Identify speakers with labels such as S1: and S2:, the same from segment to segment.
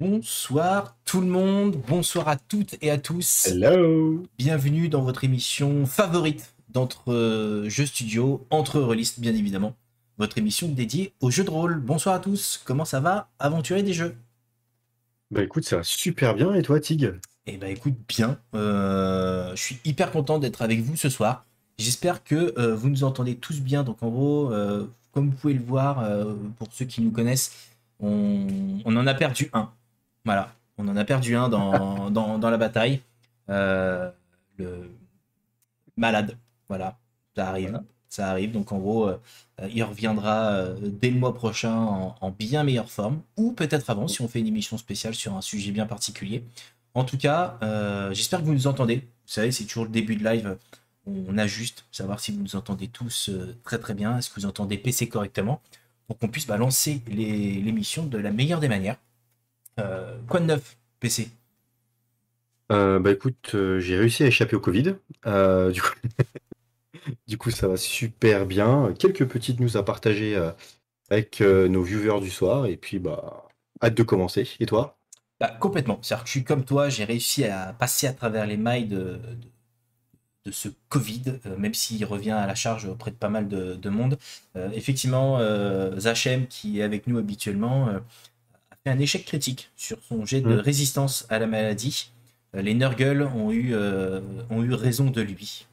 S1: Bonsoir tout le monde, bonsoir à toutes et à tous.
S2: Hello.
S1: Bienvenue dans votre émission favorite d'entre jeux studio, entre releases bien évidemment. Votre émission dédiée aux jeux de rôle. Bonsoir à tous, comment ça va? Aventurer des jeux?
S2: Bah écoute, ça va super bien et toi, Tig?
S1: Eh ben écoute bien, je suis hyper content d'être avec vous ce soir. J'espère que vous nous entendez tous bien. Donc en gros, comme vous pouvez le voir, pour ceux qui nous connaissent, on en a perdu un. Voilà, on en a perdu un dans la bataille. Le malade, voilà, ça arrive.
S2: Voilà.
S1: Ça arrive, donc en gros, il reviendra dès le mois prochain en bien meilleure forme, ou peut-être avant si on fait une émission spéciale sur un sujet bien particulier. En tout cas, j'espère que vous nous entendez. Vous savez, c'est toujours le début de live, on ajuste, savoir si vous nous entendez tous très très bien, est-ce que vous entendez PC correctement, pour qu'on puisse lancer l'émission de la meilleure des manières. Quoi de neuf, PC?
S2: Bah écoute, j'ai réussi à échapper au Covid. Du coup, du coup, ça va super bien. Quelques petites news à partager avec nos viewers du soir. Et puis, bah, hâte de commencer. Et toi?
S1: Bah, complètement. C'est-à-dire que je suis comme toi, j'ai réussi à passer à travers les mailles de ce Covid, même s'il revient à la charge auprès de pas mal de monde. Effectivement, Zachem, qui est avec nous habituellement, a fait un échec critique sur son jet de
S2: Hmm.
S1: résistance à la maladie. Les Nurgle ont eu raison de lui,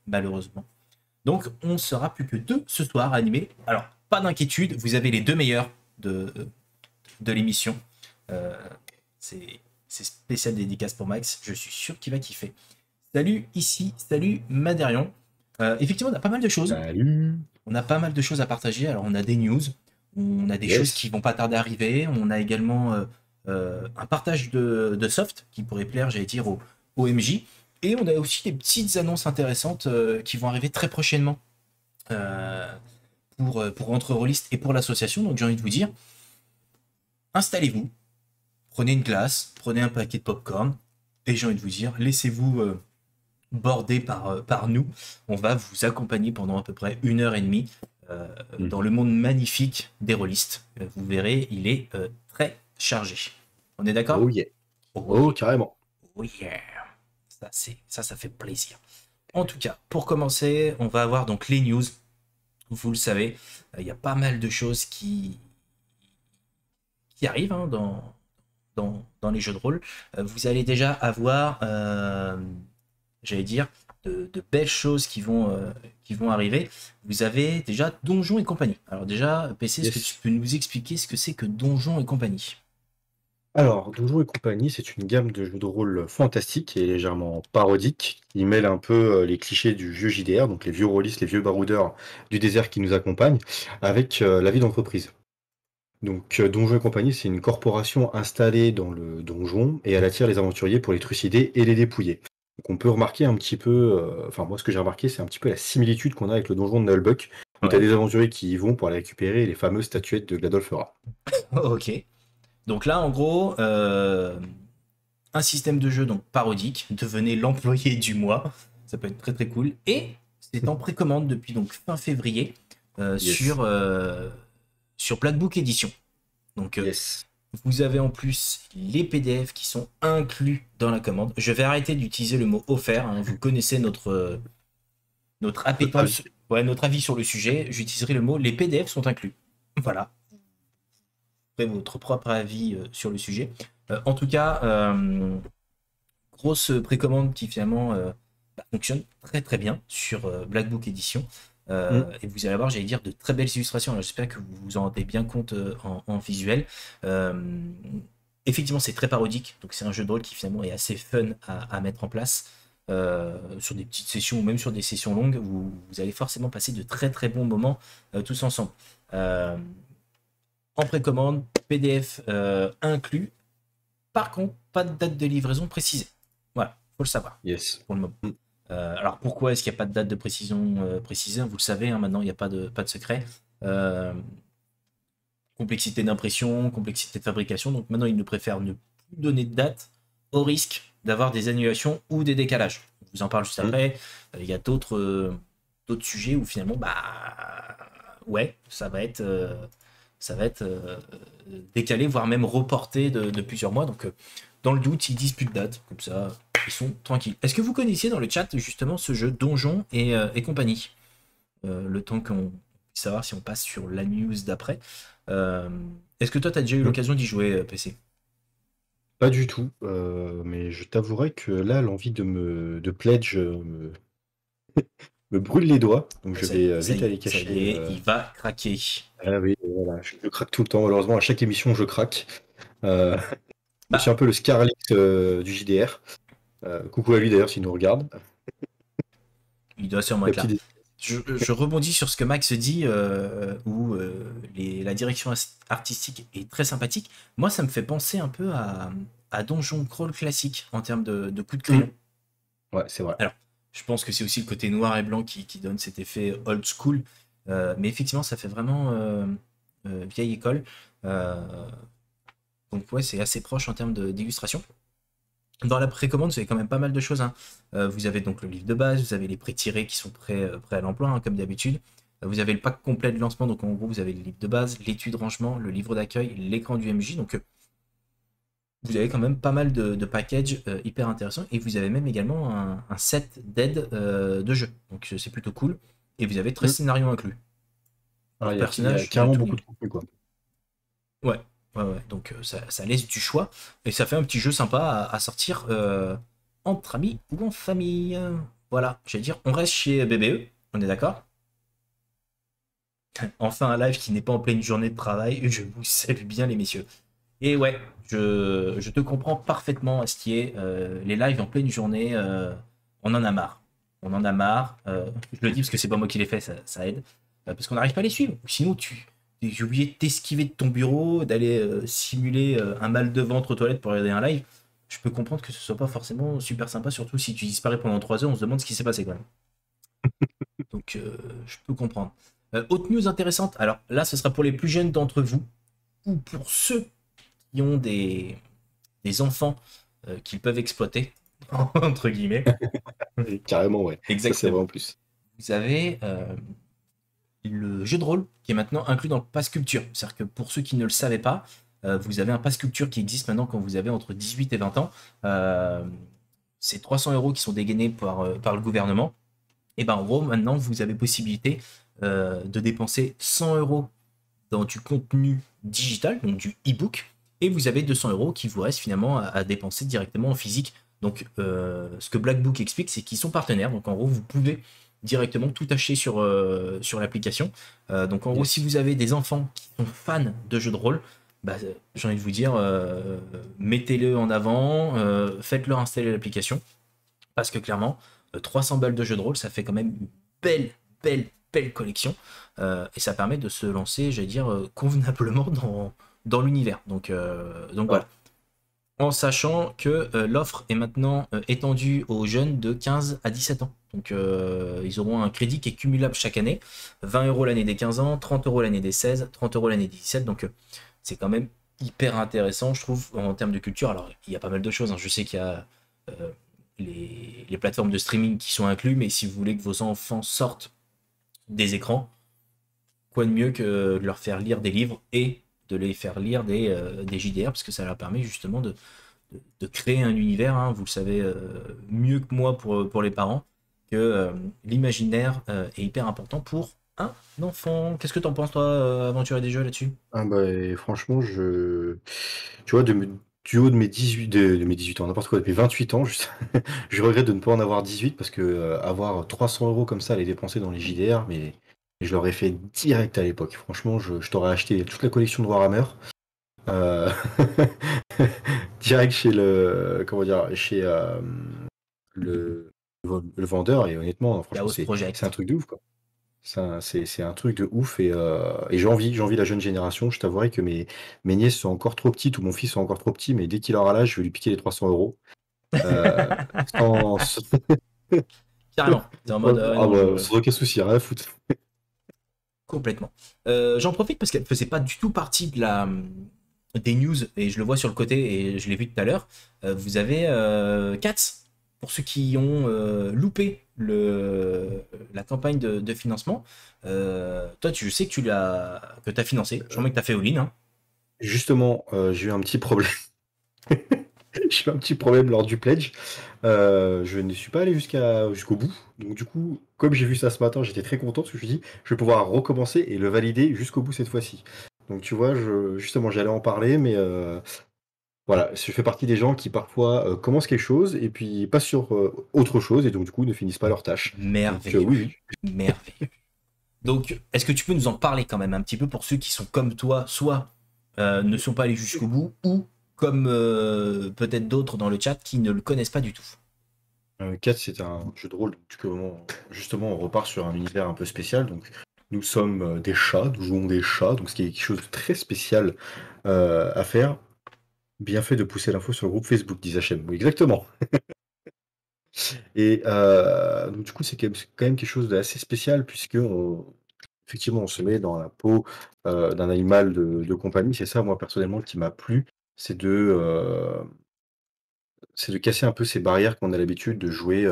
S1: malheureusement. Donc, on sera plus que deux ce soir animés. Alors, pas d'inquiétude, vous avez les deux meilleurs de l'émission. Euh, c'est spécial dédicace pour Max, je suis sûr qu'il va kiffer. Salut ici, salut Madérion. Effectivement, on a pas mal de choses.
S2: Salut.
S1: On a pas mal de choses à partager. Alors, on a des news, on a des choses qui
S2: Yes.
S1: vont pas tarder à arriver. On a également un partage de soft qui pourrait plaire, j'allais dire, au MJ. Et on a aussi des petites annonces intéressantes qui vont arriver très prochainement euh, pour Entre Rôlistes et pour l'association. Donc, j'ai envie de vous dire, installez-vous, prenez une glace, prenez un paquet de popcorn. Et j'ai envie de vous dire, laissez-vous bordé par nous. On va vous accompagner pendant à peu près 1 heure et demie dans
S2: Mhm.
S1: le monde magnifique des rôlistes. Vous verrez, il est très chargé. On est
S2: Oh
S1: d'accord?
S2: yeah.
S1: Oh
S2: Oh,
S1: yeah,
S2: carrément.
S1: oh yeah. Ça fait plaisir. En tout cas, pour commencer, on va avoir donc les news. Vous le savez, il y a pas mal de choses qui arrivent dans les jeux de rôle. Vous allez déjà avoir j'allais dire, de belles choses qui vont arriver. Vous avez déjà Donjons et compagnie. Alors déjà, PC, est-ce que tu
S2: Yes.
S1: peux nous expliquer ce que c'est que Donjons et compagnie?
S2: Alors, Donjons et compagnie, c'est une gamme de jeux de rôle fantastique et légèrement parodique qui mêle un peu les clichés du vieux JDR, donc les vieux rôlistes, les vieux baroudeurs du désert qui nous accompagnent, avec la vie d'entreprise. Donc, Donjons et compagnie, c'est une corporation installée dans le donjon et elle attire les aventuriers pour les trucider et les dépouiller. Donc, on peut remarquer un petit peu, enfin, moi, ce que j'ai remarqué, c'est un petit peu la similitude qu'on a avec le donjon de Nullbuck, où tu as
S1: Ouais.
S2: des aventuriers qui y vont pour aller récupérer les fameuses statuettes de Gladolfera.
S1: Ok. Donc là, en gros, un système de jeu donc parodique. Devenez l'employé du mois. Ça peut être très très cool. Et c'est en précommande depuis donc fin février
S2: Yes.
S1: sur Black Book Edition. Donc
S2: Yes.
S1: vous avez en plus les PDF qui sont inclus dans la commande. Je vais arrêter d'utiliser le mot offert, hein. Vous connaissez notre
S2: Notre avis.
S1: appétence, ouais, notre avis sur le sujet. J'utiliserai le mot les PDF sont inclus. Voilà. Après votre propre avis sur le sujet. En tout cas, grosse précommande qui finalement fonctionne très très bien sur Black Book Edition.
S2: Mm.
S1: Et vous allez avoir, j'allais dire, de très belles illustrations. Alors, j'espère que vous vous en rendez bien compte en visuel. Euh, Effectivement, c'est très parodique, donc c'est un jeu de rôle qui finalement est assez fun à mettre en place. Sur des petites sessions ou même sur des sessions longues, vous allez forcément passer de très très bons moments tous ensemble. Euh, En précommande, PDF inclus. Par contre, pas de date de livraison précisée. Voilà, faut le savoir
S2: Yes.
S1: pour le moment.
S2: Mm.
S1: Alors pourquoi est-ce qu'il n'y a pas de date de précision précisée? Vous le savez, hein, maintenant il n'y a pas de secret. Euh, Complexité d'impression, complexité de fabrication. Donc maintenant, ils ne préfèrent ne plus donner de date au risque d'avoir des annulations ou des décalages. Je vous en parle juste
S2: Mm.
S1: après. Il y a d'autres sujets où finalement, bah ouais, ça va être décalé, voire même reporté de plusieurs mois. Donc, dans le doute, ils disent plus de date. Comme ça, ils sont tranquilles. Est-ce que vous connaissiez dans le chat, justement, ce jeu Donjon et compagnie? Le temps qu'on puisse savoir si on passe sur la news d'après. Est-ce que toi, tu as déjà eu l'occasion d'y jouer, PC?
S2: Pas du tout, mais je t'avouerai que là, l'envie de pledge me brûle les doigts, donc je vais vite aller
S1: Ça y
S2: cacher.
S1: est, il va craquer.
S2: Ah oui, voilà, je craque tout le temps. Malheureusement, à chaque émission, je craque. Euh, je suis
S1: Bah,
S2: un peu le Scarlett du JDR. Coucou à lui d'ailleurs s'il nous regarde.
S1: il doit sûrement
S2: La
S1: être là.
S2: petite...
S1: Je rebondis sur ce que Max dit, où la direction artistique est très sympathique. Moi, ça me fait penser un peu à Donjon Crawl classique en termes de coups de crayon.
S2: Ouais, c'est vrai.
S1: Alors, je pense que c'est aussi le côté noir et blanc qui donne cet effet old school. Mais effectivement, ça fait vraiment vieille école. Donc ouais, c'est assez proche en termes d'illustration. Dans la précommande, vous avez quand même pas mal de choses, hein. Vous avez donc le livre de base, vous avez les pré-tirés qui sont prêts à l'emploi, hein, comme d'habitude. Vous avez le pack complet de lancement, donc en gros, vous avez le livre de base, l'étui de rangement, le livre d'accueil, l'écran du MJ. Donc vous avez quand même pas mal de packages hyper intéressants. Et vous avez même également un set d'aide de jeu. Donc c'est plutôt cool. Et vous avez 13 scénarios inclus.
S2: Alors,
S1: Par
S2: il y a
S1: personnage,
S2: carrément
S1: de tout
S2: beaucoup de
S1: niveau.
S2: contenu, quoi.
S1: Ouais, ouais. Donc ça laisse du choix et ça fait un petit jeu sympa à sortir entre amis ou en famille. Voilà, j'allais dire, on reste chez BBE, on est d'accord? Enfin un live qui n'est pas en pleine journée de travail, je vous salue bien les messieurs. Et ouais, je te comprends parfaitement à ce qui est les lives en pleine journée, on en a marre. On en a marre, je le dis parce que c'est pas moi qui l'ai fait, ça aide. Parce qu'on n'arrive pas à les suivre. Sinon, j'ai oublié de t'esquiver de ton bureau, d'aller simuler un mal de ventre aux toilettes pour regarder un live. Je peux comprendre que ce soit pas forcément super sympa, surtout si tu disparais pendant 3 heures, on se demande ce qui s'est passé quand même. Donc je peux comprendre. Autre news intéressante, alors là ce sera pour les plus jeunes d'entre vous, ou pour ceux qui ont des enfants qu'ils peuvent exploiter, entre guillemets.
S2: Carrément, ouais. Ça, c'est vrai
S1: Exactement.
S2: en plus.
S1: Vous avez le jeu de rôle qui est maintenant inclus dans le pass culture. C'est-à-dire que pour ceux qui ne le savaient pas, vous avez un pass culture qui existe maintenant quand vous avez entre 18 et 20 ans. C'est 300 € qui sont dégainés par le gouvernement. Et ben en gros, maintenant, vous avez possibilité de dépenser 100 € dans du contenu digital, donc du e-book, et vous avez 200 € qui vous restent finalement à dépenser directement en physique. Donc, ce que Black Book explique, c'est qu'ils sont partenaires. Donc, en gros, vous pouvez directement tout acheter sur l'application. Donc, en gros, si vous avez des enfants qui sont fans de jeux de rôle, bah, j'ai envie de vous dire, mettez-le en avant, faites-leur installer l'application. Parce que clairement, 300 balles de jeux de rôle, ça fait quand même une belle collection. Et ça permet de se lancer, j'allais dire, convenablement dans l'univers. Donc voilà. En sachant que l'offre est maintenant étendue aux jeunes de 15 à 17 ans. Donc ils auront un crédit qui est cumulable chaque année. 20 € l'année des 15 ans, 30 € l'année des 16, 30 € l'année des 17. Donc c'est quand même hyper intéressant, je trouve, en termes de culture. Alors il y a pas mal de choses, hein. Je sais qu'il y a les plateformes de streaming qui sont inclus, mais si vous voulez que vos enfants sortent des écrans, quoi de mieux que de leur faire lire des livres et de les faire lire des JDR, parce que ça leur permet justement de créer un univers, hein. Vous le savez mieux que moi pour les parents, que l'imaginaire est hyper important pour un enfant. Qu'est-ce que t'en penses, toi, Aventure et des jeux là-dessus?
S2: Ah bah, et franchement, tu vois, du haut de mes 18, de mes 18 ans, n'importe quoi, depuis 28 ans, je regrette de ne pas en avoir 18 parce que avoir 300 € comme ça à les dépenser dans les JDR, mais je l'aurais fait direct à l'époque. Franchement, je t'aurais acheté toute la collection de Warhammer. euh, direct chez comment dire, chez le vendeur, et honnêtement,
S1: La
S2: franchement,
S1: House
S2: c'est un
S1: Project.
S2: truc de ouf, quoi. C'est un truc de ouf, et j'envie la jeune génération. Je t'avouerai que mes nièces sont encore trop petites ou mon fils sont encore trop petits, mais dès qu'il aura l'âge, je vais lui piquer les 300 €. Euh, sans,
S1: Carrément. T'es en mode,
S2: ah
S1: non,
S2: bah, sans aucun souci, rien à foutre.
S1: complètement. J'en profite parce qu'elle faisait pas du tout partie des news, et je le vois sur le côté, et je l'ai vu tout à l'heure. Vous avez Cats. pour ceux qui ont loupé la campagne de financement, toi, je sais que tu as financé. Je crois que tu as fait all-in, hein.
S2: Justement, j'ai eu un petit problème. J'ai eu un petit problème lors du pledge. Je ne suis pas allé jusqu'au bout. Donc du coup, comme j'ai vu ça ce matin, j'étais très content parce que je me suis dit, je vais pouvoir recommencer et le valider jusqu'au bout cette fois-ci. Donc tu vois, justement, j'allais en parler, mais voilà, je fais partie des gens qui parfois commencent quelque chose et puis passent sur autre chose et donc du coup ne finissent pas leur tâche. Donc
S1: Merveilleux.
S2: oui, oui.
S1: Merveilleux. Donc, est-ce que tu peux nous en parler quand même un petit peu pour ceux qui sont comme toi, soit ne sont pas allés jusqu'au bout, ou comme peut-être d'autres dans le chat qui ne le connaissent pas du tout.
S2: 4, c'est un jeu de rôle, donc justement, on repart sur un univers un peu spécial. Donc, nous sommes des chats, nous jouons des chats, donc ce qui est quelque chose de très spécial à faire. Bien fait de pousser l'info sur le groupe Facebook, dit Zachem. Oui, exactement. Et donc, du coup, c'est quand même quelque chose d'assez spécial, puisque effectivement, on se met dans la peau d'un animal de compagnie. C'est ça, moi, personnellement, qui m'a plu. C'est c'est de casser un peu ces barrières qu'on a l'habitude de jouer,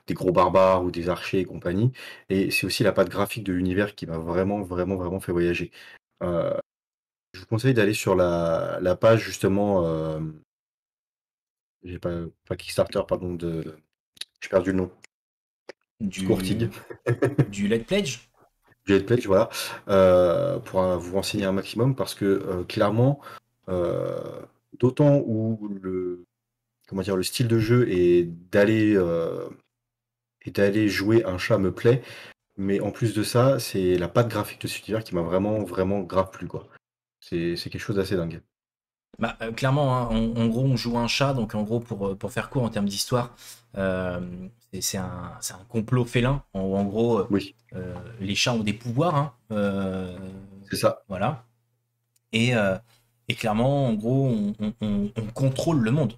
S2: des gros barbares ou des archers et compagnie et c'est aussi la patte graphique de l'univers qui m'a vraiment, vraiment, vraiment fait voyager. Heu, je vous conseille d'aller sur la page justement, j'ai pas Kickstarter pardon, j'ai perdu le nom. Scourtig,
S1: Du, du Let Pledge.
S2: Jet Pledge, voilà, pour, vous renseigner un maximum parce que, clairement, heu, d'autant où comment dire? Le style de jeu et d'aller jouer un chat me plaît. Mais en plus de ça, c'est la patte graphique de cet univers qui m'a vraiment, vraiment grave plu, quoi. C'est quelque chose d'assez dingue.
S1: Bah, clairement, hein, en gros, on joue un chat, donc en gros, pour faire court en termes d'histoire, euh, c'est un complot félin. En gros,
S2: Oui,
S1: les chats ont des pouvoirs, hein,
S2: c'est ça.
S1: voilà. Et clairement, en gros, on contrôle le monde.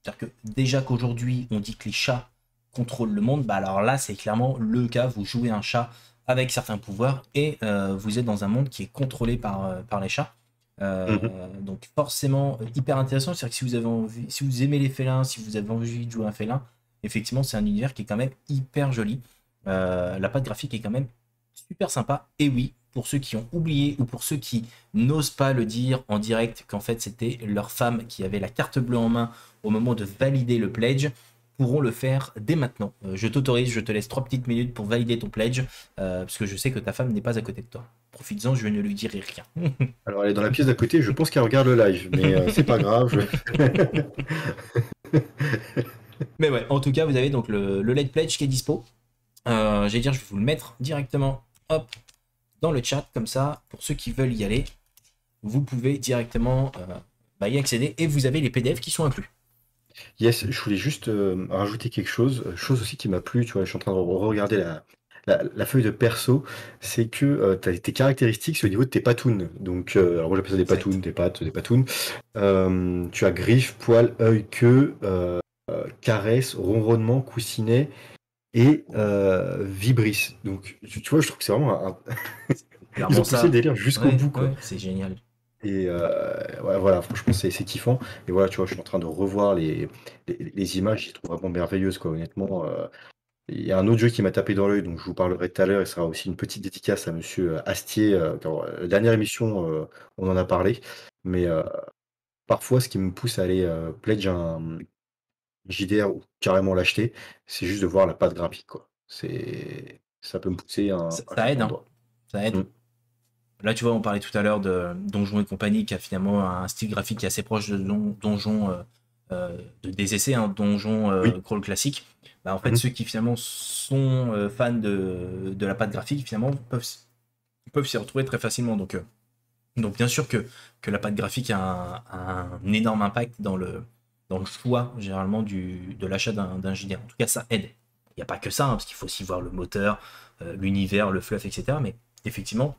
S1: C'est-à-dire que déjà qu'aujourd'hui, on dit que les chats contrôlent le monde, bah alors là, c'est clairement le cas. Vous jouez un chat avec certains pouvoirs et vous êtes dans un monde qui est contrôlé par les chats.
S2: Mmh.
S1: Donc forcément hyper intéressant. C'est-à-dire que si vous avez envie, si vous aimez les félins, si vous avez envie de jouer un félin, effectivement, c'est un univers qui est quand même hyper joli. La patte graphique est quand même super sympa. Et oui, pour ceux qui ont oublié ou pour ceux qui n'osent pas le dire en direct qu'en fait c'était leur femme qui avait la carte bleue en main au moment de valider le pledge, pourront le faire dès maintenant. Je t'autorise, je te laisse 3 petites minutes pour valider ton pledge, parce que je sais que ta femme n'est pas à côté de toi. Profites-en, je ne lui dirai rien.
S2: Alors elle est dans la pièce d'à côté, je pense qu'elle regarde le live, mais c'est pas grave,
S1: Mais ouais, en tout cas, vous avez donc le Late Pledge qui est dispo. J'allais dire, je vais vous le mettre directement, hop, dans le chat, comme ça, pour ceux qui veulent y aller, vous pouvez directement y accéder et vous avez les PDF qui sont inclus.
S2: Yes, je voulais juste, rajouter quelque chose, chose aussi qui m'a plu, tu vois? Je suis en train de regarder la feuille de perso, c'est que, tu as tes caractéristiques, c'est au niveau de tes patounes. Donc, alors moi j'appelle ça des
S1: Exact.
S2: patounes, des pattes, des patounes. Tu as griffes, poils, œil, queue, caresse, ronronnement, coussinet et vibris. Donc tu vois, je trouve que c'est vraiment un ils
S1: Clairement
S2: ont poussé le
S1: ça,
S2: délire jusqu'au
S1: ouais,
S2: bout, quoi.
S1: ouais, c'est génial.
S2: Et ouais, voilà, franchement, c'est kiffant. Et voilà, tu vois, je suis en train de revoir les images, je les trouve vraiment merveilleuses, quoi, honnêtement. Il y a un autre jeu qui m'a tapé dans l'œil, donc je vous parlerai tout à l'heure, et ce sera aussi une petite dédicace à monsieur Astier. Quand, la dernière émission, on en a parlé. Mais parfois, ce qui me pousse à aller pledge un JDR ou carrément l'acheter, c'est juste de voir la patte graphique, quoi. Ça peut me pousser un
S1: Ça aide,
S2: claquement de
S1: hein.
S2: doigts.
S1: Ça aide.
S2: Mm.
S1: Là, tu vois, on parlait tout à l'heure de Donjons et compagnie, qui a finalement un style graphique qui est assez proche de Donjons, des essais, hein, Donjons
S2: Oui.
S1: crawl classique. Bah, en fait,
S2: Mhm.
S1: ceux qui finalement sont fans de la patte graphique, finalement, peuvent s'y retrouver très facilement. Donc bien sûr que la patte graphique a un énorme impact dans le choix, généralement, de l'achat d'un JDR. En tout cas, ça aide. Il n'y a pas que ça, hein, parce qu'il faut aussi voir le moteur, l'univers, le fluff, etc. Mais effectivement,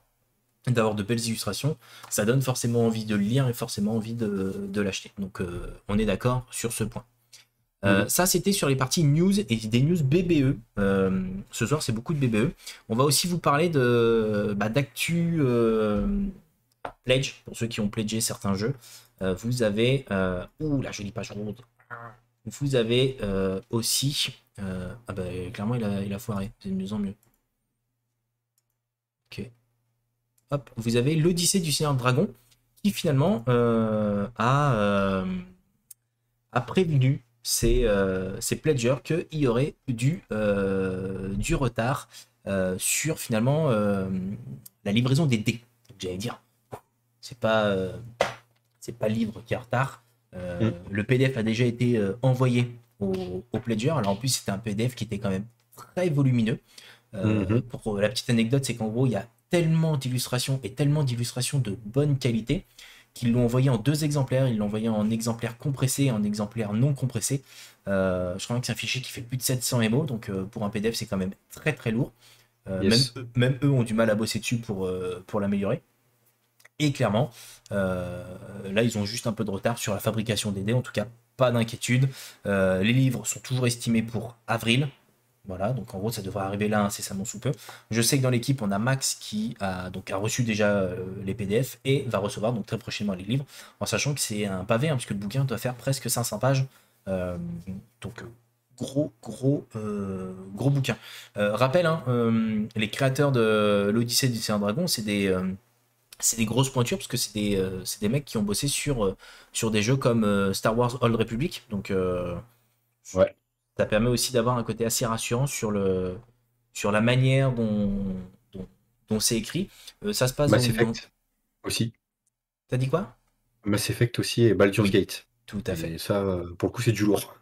S1: d'avoir de belles illustrations, ça donne forcément envie de le lire et forcément envie de l'acheter. Donc on est d'accord sur ce point.
S2: Mhm.
S1: Ça, c'était sur les parties news et des news BBE. Ce soir, c'est beaucoup de BBE. On va aussi vous parler d'actu pledge, pour ceux qui ont pledgé certains jeux. Vous avez... ouh, la jolie page ronde. vous avez aussi... ah bah clairement il a foiré, c'est de mieux en mieux. Ok. Hop, vous avez l'Odyssée du Seigneur Dragon qui finalement a prévenu ses pledgers qu'il y aurait du retard sur finalement la livraison des dés. J'allais dire, c'est pas le livre qui est en retard. Le PDF a déjà été envoyé au pledger. Alors en plus, c'était un PDF qui était quand même très volumineux. Pour la petite anecdote, c'est qu'en gros, il y a tellement d'illustrations et tellement d'illustrations de bonne qualité qu'ils l'ont envoyé en 2 exemplaires. Ils l'ont envoyé en exemplaire compressé et en exemplaire non compressé. Je crois que c'est un fichier qui fait plus de 700 MO, donc pour un PDF, c'est quand même très très lourd.
S2: Yes.
S1: Même eux ont du mal à bosser dessus pour l'améliorer. Et clairement, là, ils ont juste un peu de retard sur la fabrication des dés. En tout cas, pas d'inquiétude. Les livres sont toujours estimés pour avril. Voilà, donc en gros, ça devrait arriver là incessamment sous peu. Je sais que dans l'équipe, on a Max qui a reçu déjà les PDF et va recevoir donc très prochainement les livres, en sachant que c'est un pavé, hein, puisque le bouquin doit faire presque 500 pages. Donc gros bouquin. Rappel, hein, les créateurs de l'Odyssée du Seigneur Dragon, c'est des grosses pointures, parce que c'est des mecs qui ont bossé sur des jeux comme Star Wars Old Republic. Donc
S2: Ouais.
S1: ça permet aussi d'avoir un côté assez rassurant sur la manière dont c'est écrit. Ça se passe
S2: Mass
S1: dans...
S2: Effect aussi.
S1: T'as dit quoi?
S2: Mass Effect aussi et Baldur's
S1: Oui,
S2: Gate.
S1: tout à fait.
S2: Et ça, pour le coup, c'est du lourd.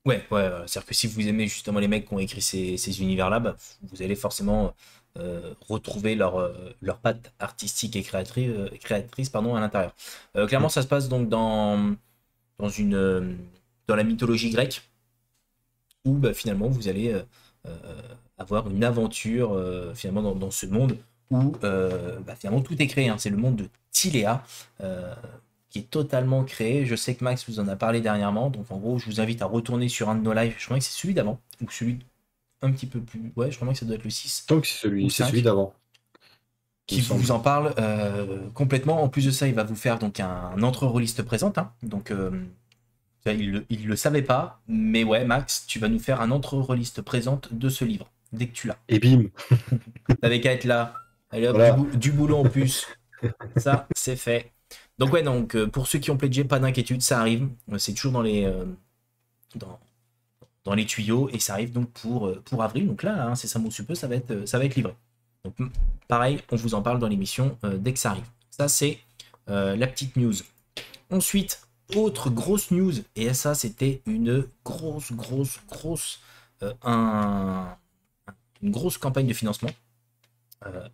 S1: Ouais, c'est-à-dire que si vous aimez justement les mecs qui ont écrit ces univers-là, bah, vous allez forcément retrouver leur patte artistique et créatrice pardon, à l'intérieur. Clairement, ça se passe donc dans la mythologie grecque, où bah, finalement vous allez avoir une aventure finalement dans ce monde où bah, finalement tout est créé, hein. C'est le monde de Tiléa qui est totalement créé. Je sais que Max vous en a parlé dernièrement, donc en gros je vous invite à retourner sur un de nos lives. Je crois que c'est celui d'avant ou celui un petit peu plus, ouais, je crois que ça doit être le 6
S2: Donc
S1: ou
S2: c'est celui
S1: 5
S2: d'avant, il
S1: qui
S2: me
S1: vous
S2: semble.
S1: en parle complètement. En plus de ça, il va vous faire donc un entre-rôliste présente, hein. Donc ça, il le savait pas, mais ouais, Max, tu vas nous faire un entre-rôliste présente de ce livre, dès que tu l'as.
S2: Et bim,
S1: T'avais qu'à être là. Allez hop,
S2: voilà.
S1: du boulot en plus. Ça, c'est fait. Donc ouais, donc pour ceux qui ont pledgé, pas d'inquiétude, ça arrive. C'est toujours dans, dans les tuyaux et ça arrive donc pour avril. Donc là, hein, c'est ça mon super, ça va être livré. Donc pareil, on vous en parle dans l'émission dès que ça arrive. Ça, c'est la petite news. Ensuite, autre grosse news, et ça, c'était une une grosse campagne de financement.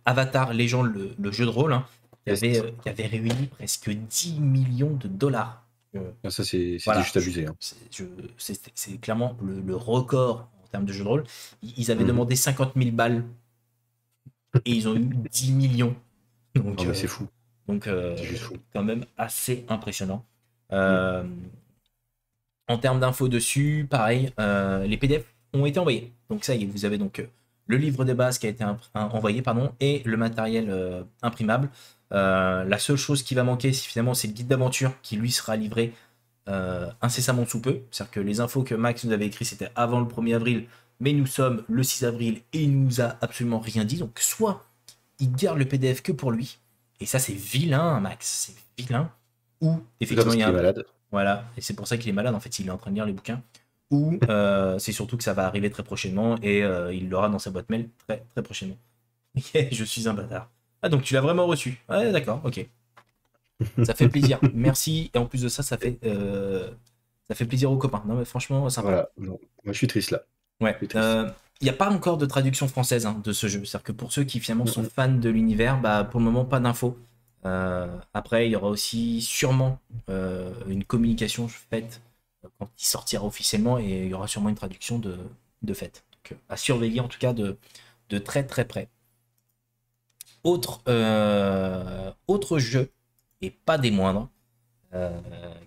S1: Avatar Légende, le jeu de rôle, hein,
S2: Yes.
S1: qui avait réuni presque 10 millions de dollars.
S2: Ah, ça, c'était
S1: Voilà,
S2: juste abusé. Hein.
S1: c'est clairement le record en termes de jeu de rôle. Ils avaient
S2: Mhm.
S1: demandé 50 000 balles et ils ont eu 10 millions. Donc,
S2: Non, mais c'est fou.
S1: donc
S2: C'est juste fou.
S1: quand même assez impressionnant. En termes d'infos dessus, pareil, les PDF ont été envoyés. Donc ça y est, vous avez donc le livre de base qui a été envoyé, pardon, et le matériel imprimable. La seule chose qui va manquer, finalement, c'est le guide d'aventure qui lui sera livré incessamment sous peu. C'est-à-dire que les infos que Max nous avait écrites, c'était avant le 1er avril, mais nous sommes le 6 avril et il nous a absolument rien dit. Donc soit il garde le PDF que pour lui, et ça c'est vilain, Max, c'est vilain, ou effectivement
S2: Parce
S1: il y
S2: qu'il
S1: a
S2: est malade.
S1: voilà, et c'est pour ça qu'il est malade en fait, il est en train de lire les bouquins. Ou c'est surtout que ça va arriver très prochainement et il l'aura dans sa boîte mail très très prochainement. Je suis un bâtard. Ah donc tu l'as vraiment reçu. Ouais d'accord, ok. Ça fait plaisir. Merci. Et en plus de ça, ça fait plaisir aux copains. Non mais franchement, sympa.
S2: Voilà. Non. Moi, je suis triste là.
S1: Ouais.
S2: Je suis triste.
S1: Il n'y a pas encore de traduction française hein, de ce jeu. C'est-à-dire que pour ceux qui finalement sont
S2: Mhm.
S1: fans de l'univers, bah, pour le moment, pas d'infos. Après, il y aura aussi sûrement une communication faite quand il sortira officiellement et il y aura sûrement une traduction de fait. Donc, à surveiller en tout cas de très très près. Autre jeu, et pas des moindres,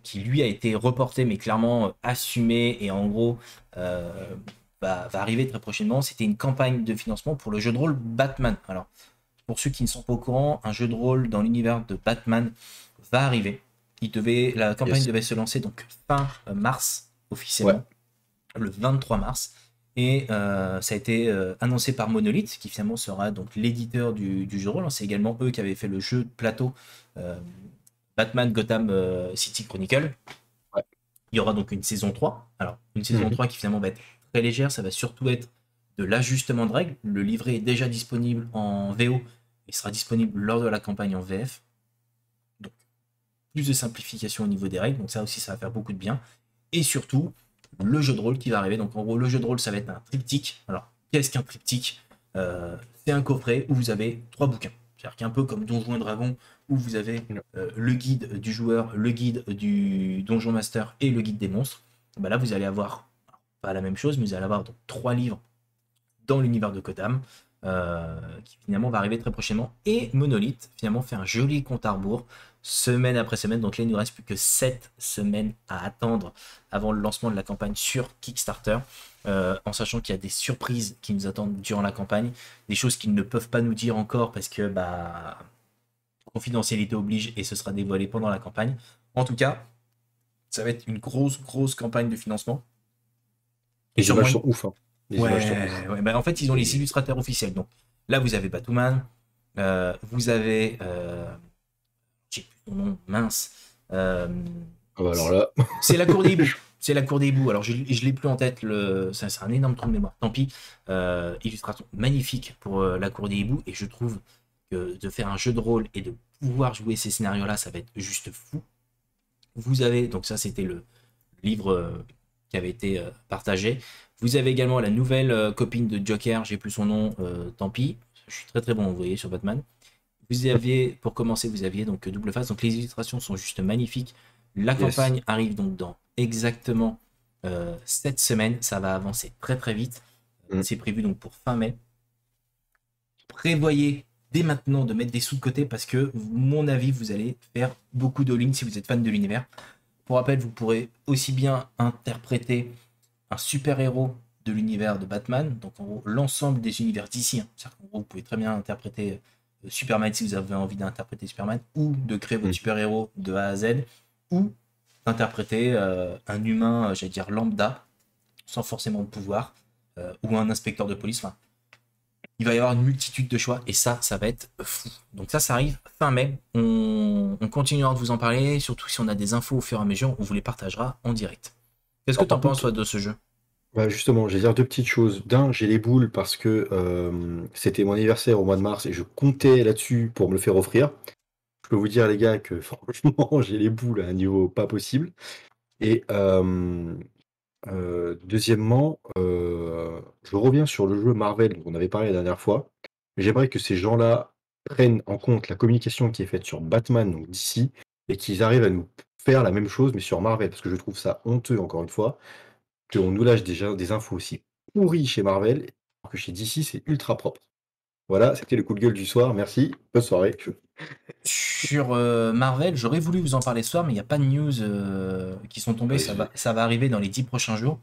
S1: qui lui a été reporté mais clairement assumé et en gros va arriver très prochainement. C'était une campagne de financement pour le jeu de rôle Batman. Alors, pour ceux qui ne sont pas au courant, un jeu de rôle dans l'univers de Batman va arriver. La campagne
S2: Yes.
S1: devait se lancer donc fin mars officiellement.
S2: Ouais.
S1: le 23 mars. Et ça a été annoncé par Monolith, qui finalement sera donc l'éditeur du jeu de rôle. C'est également eux qui avaient fait le jeu de plateau euh, Batman Gotham City Chronicle.
S2: Ouais.
S1: Il y aura donc une saison 3. Alors, une saison
S2: Mhm.
S1: 3 qui finalement va être très légère, ça va surtout être de l'ajustement de règles. Le livret est déjà disponible en VO et sera disponible lors de la campagne en VF. Donc, plus de simplification au niveau des règles, donc ça aussi, ça va faire beaucoup de bien. Et surtout, le jeu de rôle qui va arriver. Donc, en gros, le jeu de rôle, ça va être un triptyque. Alors, qu'est-ce qu'un triptyque C'est un coffret où vous avez 3 bouquins. C'est-à-dire qu'un peu comme Donjons et Dragons, où vous avez le guide du joueur, le guide du Donjon Master et le guide des monstres. Bah là, vous allez avoir, pas la même chose, mais vous allez avoir donc 3 livres dans l'univers de Gotham, qui finalement va arriver très prochainement. Et Monolith, finalement, fait un joli compte à rebours, semaine après semaine. Donc là, il ne nous reste plus que 7 semaines à attendre avant le lancement de la campagne sur Kickstarter, en sachant qu'il y a des surprises qui nous attendent durant la campagne, des choses qu'ils ne peuvent pas nous dire encore parce que bah, confidentialité oblige et ce sera dévoilé pendant la campagne. En tout cas, ça va être une grosse campagne de financement. Et
S2: Les
S1: sûrement
S2: images
S1: une
S2: sont ouf, hein. Les images sont ouf.
S1: Ouais, bah, en fait, ils ont les illustrateurs officiels. Donc là, vous avez Batwoman, vous avez. J'ai plus son nom, mince.
S2: Ah bah alors là,
S1: C'est la cour des hiboux. C'est la cour des hiboux. Alors, je l'ai plus en tête. C'est un énorme trou de mémoire. Tant pis. Illustration magnifique pour la cour des hiboux. Et je trouve que de faire un jeu de rôle et de pouvoir jouer ces scénarios-là, ça va être juste fou. Vous avez, donc ça, c'était le livre qui avait été partagé. Vous avez également la nouvelle copine de Joker, j'ai plus son nom, tant pis. Je suis très bon, vous voyez, sur Batman. Vous aviez, pour commencer, vous aviez donc double face. Donc les illustrations sont juste magnifiques. La
S2: yes.
S1: campagne arrive donc dans exactement 7 semaines. Ça va avancer très vite. C'est prévu donc pour fin mai. Prévoyez dès maintenant de mettre des sous de côté parce que, mon avis, vous allez faire beaucoup d'all-in si vous êtes fan de l'univers. Pour rappel, vous pourrez aussi bien interpréter un super-héros de l'univers de Batman, donc en gros l'ensemble des univers d'ici. C'est-à-dire qu'en gros, vous pouvez très bien interpréter Superman si vous avez envie d'interpréter Superman, ou de créer votre super-héros de A à Z, ou d'interpréter un humain, j'allais dire lambda, sans forcément de pouvoir, ou un inspecteur de police. Enfin, il va y avoir une multitude de choix et ça va être fou. Donc ça arrive fin mai. On continuera de vous en parler, surtout si on a des infos au fur et à mesure, on vous les partagera en direct. Qu'est-ce que tu en penses toi de ce jeu?
S2: Bah justement, je vais dire deux petites choses. D'un, j'ai les boules parce que c'était mon anniversaire au mois de mars et je comptais là-dessus pour me le faire offrir. Je peux vous dire les gars que franchement j'ai les boules à un niveau pas possible. Et deuxièmement, je reviens sur le jeu Marvel dont on avait parlé la dernière fois. J'aimerais que ces gens-là prennent en compte la communication qui est faite sur Batman, donc d'ici, et qu'ils arrivent à nous faire la même chose, mais sur Marvel, parce que je trouve ça honteux, encore une fois, qu'on nous lâche déjà des infos aussi pourries chez Marvel, alors que chez DC, c'est ultra propre. Voilà, c'était le coup de gueule du soir. Merci. Bonne soirée.
S1: Sur Marvel, j'aurais voulu vous en parler ce soir, mais il n'y a pas de news qui sont tombées. Ça va arriver dans les 10 prochains jours.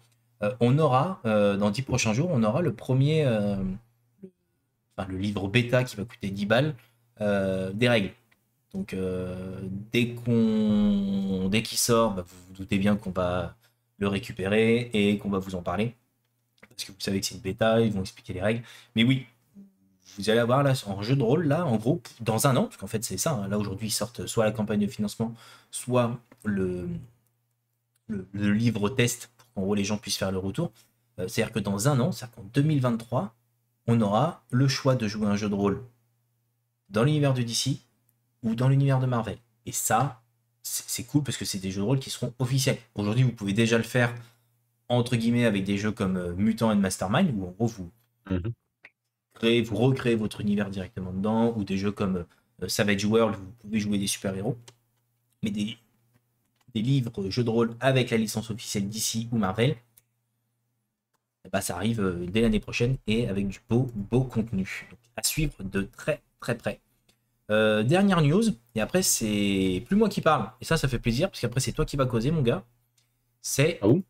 S1: On aura, dans 10 prochains jours, on aura le premier, enfin, le livre bêta qui va coûter 10 balles, des règles. Donc, dès qu'il sort, bah, vous vous doutez bien qu'on va le récupérer et qu'on va vous en parler. Parce que vous savez que c'est une bêta, ils vont expliquer les règles. Mais oui, vous allez avoir là, en jeu de rôle, là, en gros, dans un an, parce qu'en fait, c'est ça. Hein, là, aujourd'hui, ils sortent soit la campagne de financement, soit le livre test pour qu'en gros, les gens puissent faire le retour. C'est-à-dire que dans un an, c'est-à-dire qu'en 2023, on aura le choix de jouer un jeu de rôle dans l'univers de DC ou dans l'univers de Marvel. Et ça, c'est cool parce que c'est des jeux de rôle qui seront officiels. Aujourd'hui, vous pouvez déjà le faire entre guillemets avec des jeux comme Mutant and Mastermind, où en gros vous vous recréez votre univers directement dedans, ou des jeux comme Savage World, où vous pouvez jouer des super-héros. Mais des livres, jeux de rôle avec la licence officielle d'ici ou Marvel, bah, ça arrive dès l'année prochaine et avec du beau contenu. Donc, à suivre de très près. Dernière news, et après c'est plus moi qui parle, et ça fait plaisir, parce qu'après c'est toi qui vas causer mon gars. C'est...
S2: Ah bon?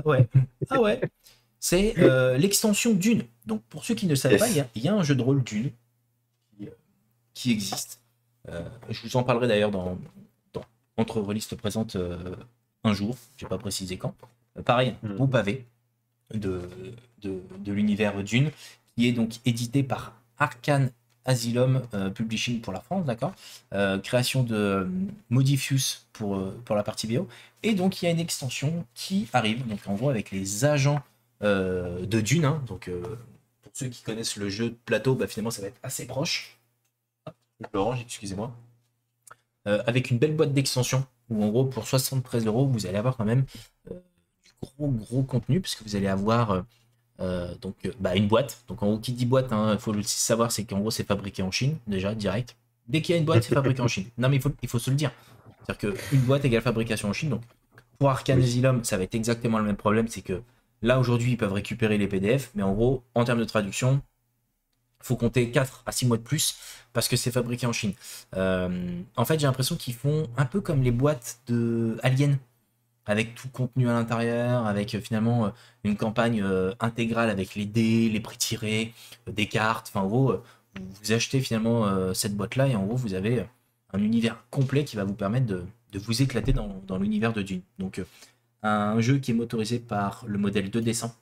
S1: Ouais. Ah ouais. C'est l'extension Dune. Donc pour ceux qui ne le savaient pas, il y a un jeu de rôle Dune qui existe. Je vous en parlerai d'ailleurs dans Entre Relistes présente un jour, je n'ai pas précisé quand. Pareil, beau pavé. de, de l'univers Dune, qui est donc édité par Arcane Asylum Publishing pour la France, d'accord. Création de Modifius pour la partie bio. Et donc il y a une extension qui arrive, donc en gros avec les agents de Dune, hein. Donc pour ceux qui connaissent le jeu de plateau, bah, finalement ça va être assez proche. Je le range, excusez-moi. Avec une belle boîte d'extension, où en gros pour 73 € vous allez avoir quand même du gros contenu, puisque vous allez avoir donc bah, une boîte. Donc en gros, qui dit boîte, il faut le savoir, c'est qu'en gros c'est fabriqué en Chine, déjà, direct. Dès qu'il y a une boîte, c'est fabriqué en Chine. Non mais il faut se le dire. C'est-à-dire qu'une boîte égale fabrication en Chine. Donc pour Arcane
S2: Oui.
S1: Asylum, ça va être exactement le même problème, c'est que là aujourd'hui ils peuvent récupérer les PDF, mais en gros, en termes de traduction, faut compter 4 à 6 mois de plus parce que c'est fabriqué en Chine. En fait, j'ai l'impression qu'ils font un peu comme les boîtes de Alien, avec tout contenu à l'intérieur, avec finalement une campagne intégrale avec les dés, les prix tirés, des cartes. Enfin, en gros, vous achetez finalement cette boîte-là et en gros, vous avez un univers complet qui va vous permettre de vous éclater dans l'univers de Dune. Donc, un jeu qui est motorisé par le modèle 2D100,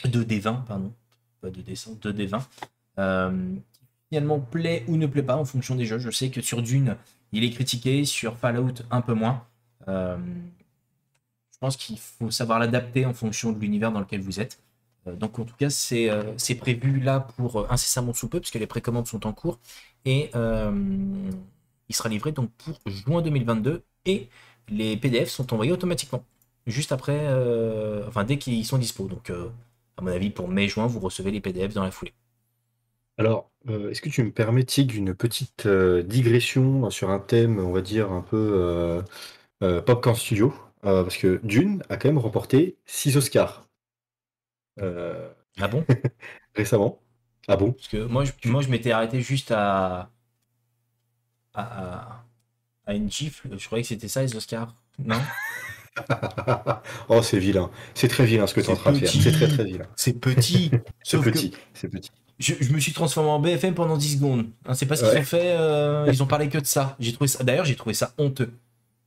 S1: 2D20, pardon, pas 2D100, 2D20, qui finalement plaît ou ne plaît pas en fonction des jeux. Je sais que sur Dune, il est critiqué, sur Fallout un peu moins. Euh, je pense qu'il faut savoir l'adapter en fonction de l'univers dans lequel vous êtes. Donc en tout cas, c'est prévu là pour incessamment sous peu, puisque les précommandes sont en cours. Et il sera livré donc pour juin 2022. Et les PDF sont envoyés automatiquement, juste après, enfin dès qu'ils sont dispo. Donc à mon avis, pour mai-juin, vous recevez les PDF dans la foulée.
S2: Alors, est-ce que tu me permets, Tig, une petite digression sur un thème, on va dire, un peu Popcorn Studio? Parce que Dune a quand même remporté 6 Oscars euh,
S1: Ah bon?
S2: récemment. Ah bon?
S1: Parce que moi,
S2: Tu-
S1: je m'étais arrêté juste à, à, à une gifle. Je croyais que c'était ça, les Oscars. Non?
S2: Oh, c'est vilain. C'est très vilain ce que tu es en
S1: C'est
S2: train de faire. C'est très très
S1: petit,
S2: vilain.
S1: c'est petit.
S2: C'est
S1: Sauf que
S2: petit, c'est petit.
S1: je me suis transformé en BFM pendant 10 secondes. Hein, c'est pas ce qu'ils ont
S2: Ouais,
S1: fait. Ils ont parlé que de ça. J'ai trouvé ça. D'ailleurs, j'ai trouvé ça honteux.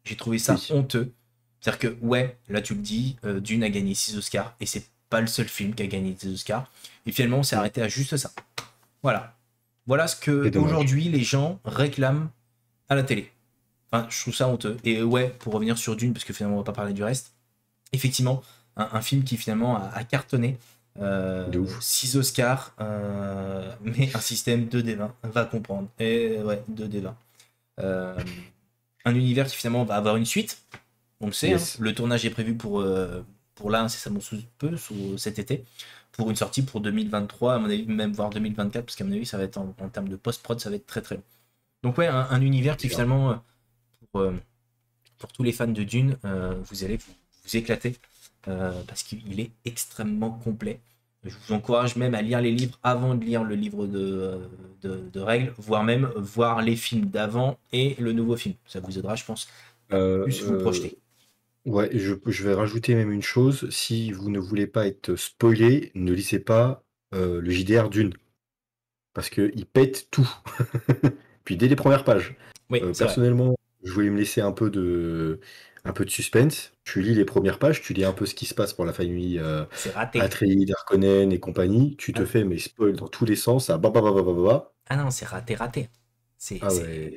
S1: J'ai trouvé ça
S2: oui.
S1: honteux. C'est-à-dire que, ouais, là tu le dis, Dune a gagné 6 Oscars et c'est pas le seul film qui a gagné des Oscars. Et finalement, on s'est
S2: Mm.
S1: arrêté à juste ça. Voilà. Voilà ce
S2: C'est
S1: que
S2: dommage.
S1: aujourd'hui les gens réclament à la télé. Enfin, je trouve ça honteux. Et ouais, pour revenir sur Dune, parce que finalement on va pas parler du reste, effectivement, un film qui finalement a cartonné,
S2: De ouf.
S1: 6 Oscars, mais un système 2D20, va comprendre. Et ouais, 2D20. Euh, un univers qui finalement va avoir une suite, on le sait, hein.
S2: Yes.
S1: Le tournage est prévu pour là, incessamment sous peu, sous cet été, pour une sortie pour 2023, à mon avis, même voire 2024, parce qu'à mon avis, ça va être en termes de post-prod, ça va être très très long. Donc ouais, un univers qui
S2: Bien.
S1: finalement, pour, euh, pour tous les fans de Dune, vous allez vous éclater, parce qu'il est extrêmement complet. Je vous encourage même à lire les livres avant de lire le livre de règles, voire même voir les films d'avant et le nouveau film. Ça vous aidera, je pense, à
S2: Euh,
S1: plus vous
S2: euh,
S1: projeter.
S2: ouais, je vais rajouter même une chose. Si vous ne voulez pas être spoilé, ne lisez pas le JDR d'une. Parce qu'il pète tout. Puis dès les premières pages.
S1: Oui, c'est vrai.
S2: Personnellement, je voulais me laisser un peu de suspense. Tu lis les premières pages, tu lis un peu ce qui se passe pour la famille
S1: C'est raté.
S2: Atreides, Harkonnen et compagnie. Tu te
S1: Ah,
S2: fais mes spoils dans tous les sens. À bah, bah, bah, bah, bah, bah, bah.
S1: ah non, c'est raté, raté.
S2: Ah ouais.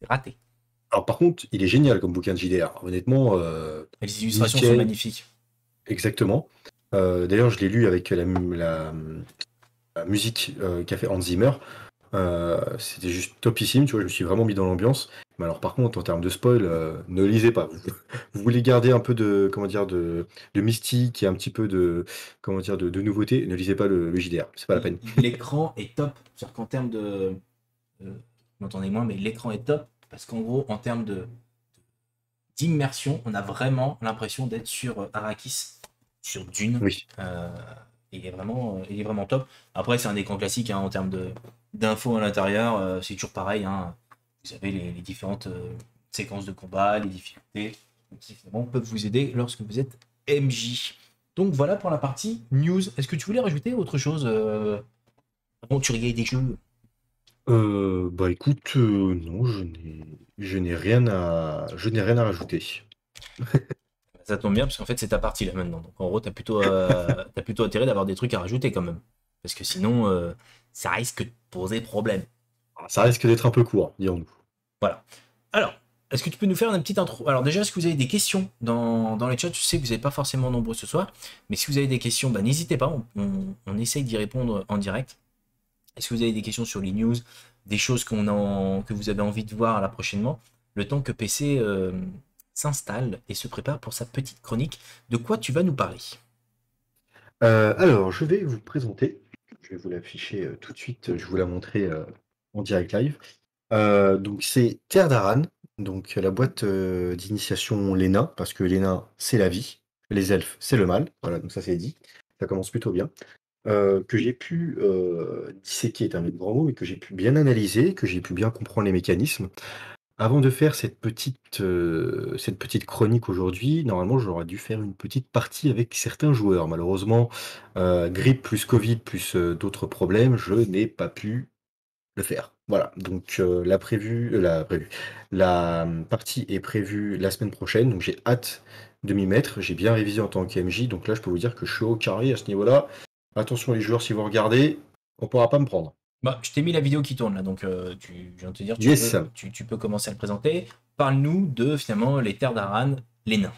S1: C'est raté.
S2: Alors par contre, il est génial comme bouquin de JDR. Honnêtement,
S1: Et les illustrations sont
S2: nickel,
S1: magnifiques.
S2: exactement. D'ailleurs, je l'ai lu avec la musique qu'a fait Hans Zimmer. C'était juste topissime, tu vois, je me suis vraiment mis dans l'ambiance. Mais alors par contre, en termes de spoil, ne lisez pas. Vous voulez garder un peu de, comment dire, de mystique et un petit peu de, comment dire, de nouveauté, ne lisez pas le JDR, c'est pas la peine.
S1: L'écran est top. C'est-à-dire qu'en termes de. Vous m'entendez moins, mais l'écran est top. Parce qu'en gros, en termes d'immersion, on a vraiment l'impression d'être sur Arrakis, sur Dune.
S2: Oui.
S1: Euh, il est vraiment top. Après, c'est un écran classique, hein, en termes d'infos à l'intérieur. C'est toujours pareil, hein. Vous avez les différentes séquences de combat, les difficultés, qui finalement peuvent vous aider lorsque vous êtes MJ. Donc voilà pour la partie news. Est-ce que tu voulais rajouter autre chose aventurier des jeux?
S2: Bah écoute, non, je n'ai rien à rajouter.
S1: Ça tombe bien parce qu'en fait c'est ta partie là maintenant. Donc en gros t'as plutôt intérêt d'avoir des trucs à rajouter quand même. Parce que sinon ça risque de poser problème.
S2: Ça risque d'être un peu court, dirons-nous.
S1: Voilà. Alors, est-ce que tu peux nous faire une petite intro? Alors déjà, est-ce que vous avez des questions dans les chats? Je sais que vous n'êtes pas forcément nombreux ce soir, mais si vous avez des questions, bah, n'hésitez pas, on essaye d'y répondre en direct. Est-ce que vous avez des questions sur les news, des choses que vous avez envie de voir là prochainement, le temps que PC s'installe et se prépare pour sa petite chronique? De quoi tu vas nous parler?
S2: Alors, je vais vous présenter. Je vais vous l'afficher tout de suite. Je vais vous la montrer en direct live. Donc, c'est Terre d'Aran, donc la boîte d'initiation les nains, parce que les nains, c'est la vie. Les elfes, c'est le mal. Voilà, donc ça, c'est dit. Ça commence plutôt bien. Que j'ai pu disséquer est un grand mot, mais que j'ai pu bien analyser, que j'ai pu bien comprendre les mécanismes. Avant de faire cette petite chronique aujourd'hui, normalement, j'aurais dû faire une petite partie avec certains joueurs. Malheureusement, grippe plus Covid plus, d'autres problèmes, je n'ai pas pu le faire. Voilà, donc la partie est prévue la semaine prochaine, donc j'ai hâte de m'y mettre. J'ai bien révisé en tant qu'MJ, donc là, je peux vous dire que je suis au carré à ce niveau-là. Attention les joueurs, si vous regardez, on pourra pas me prendre.
S1: Bah, je t'ai mis la vidéo qui tourne là, donc je viens de te dire,
S2: Yes!
S1: tu peux commencer à le présenter. Parle-nous de finalement les terres d'Aran, les nains.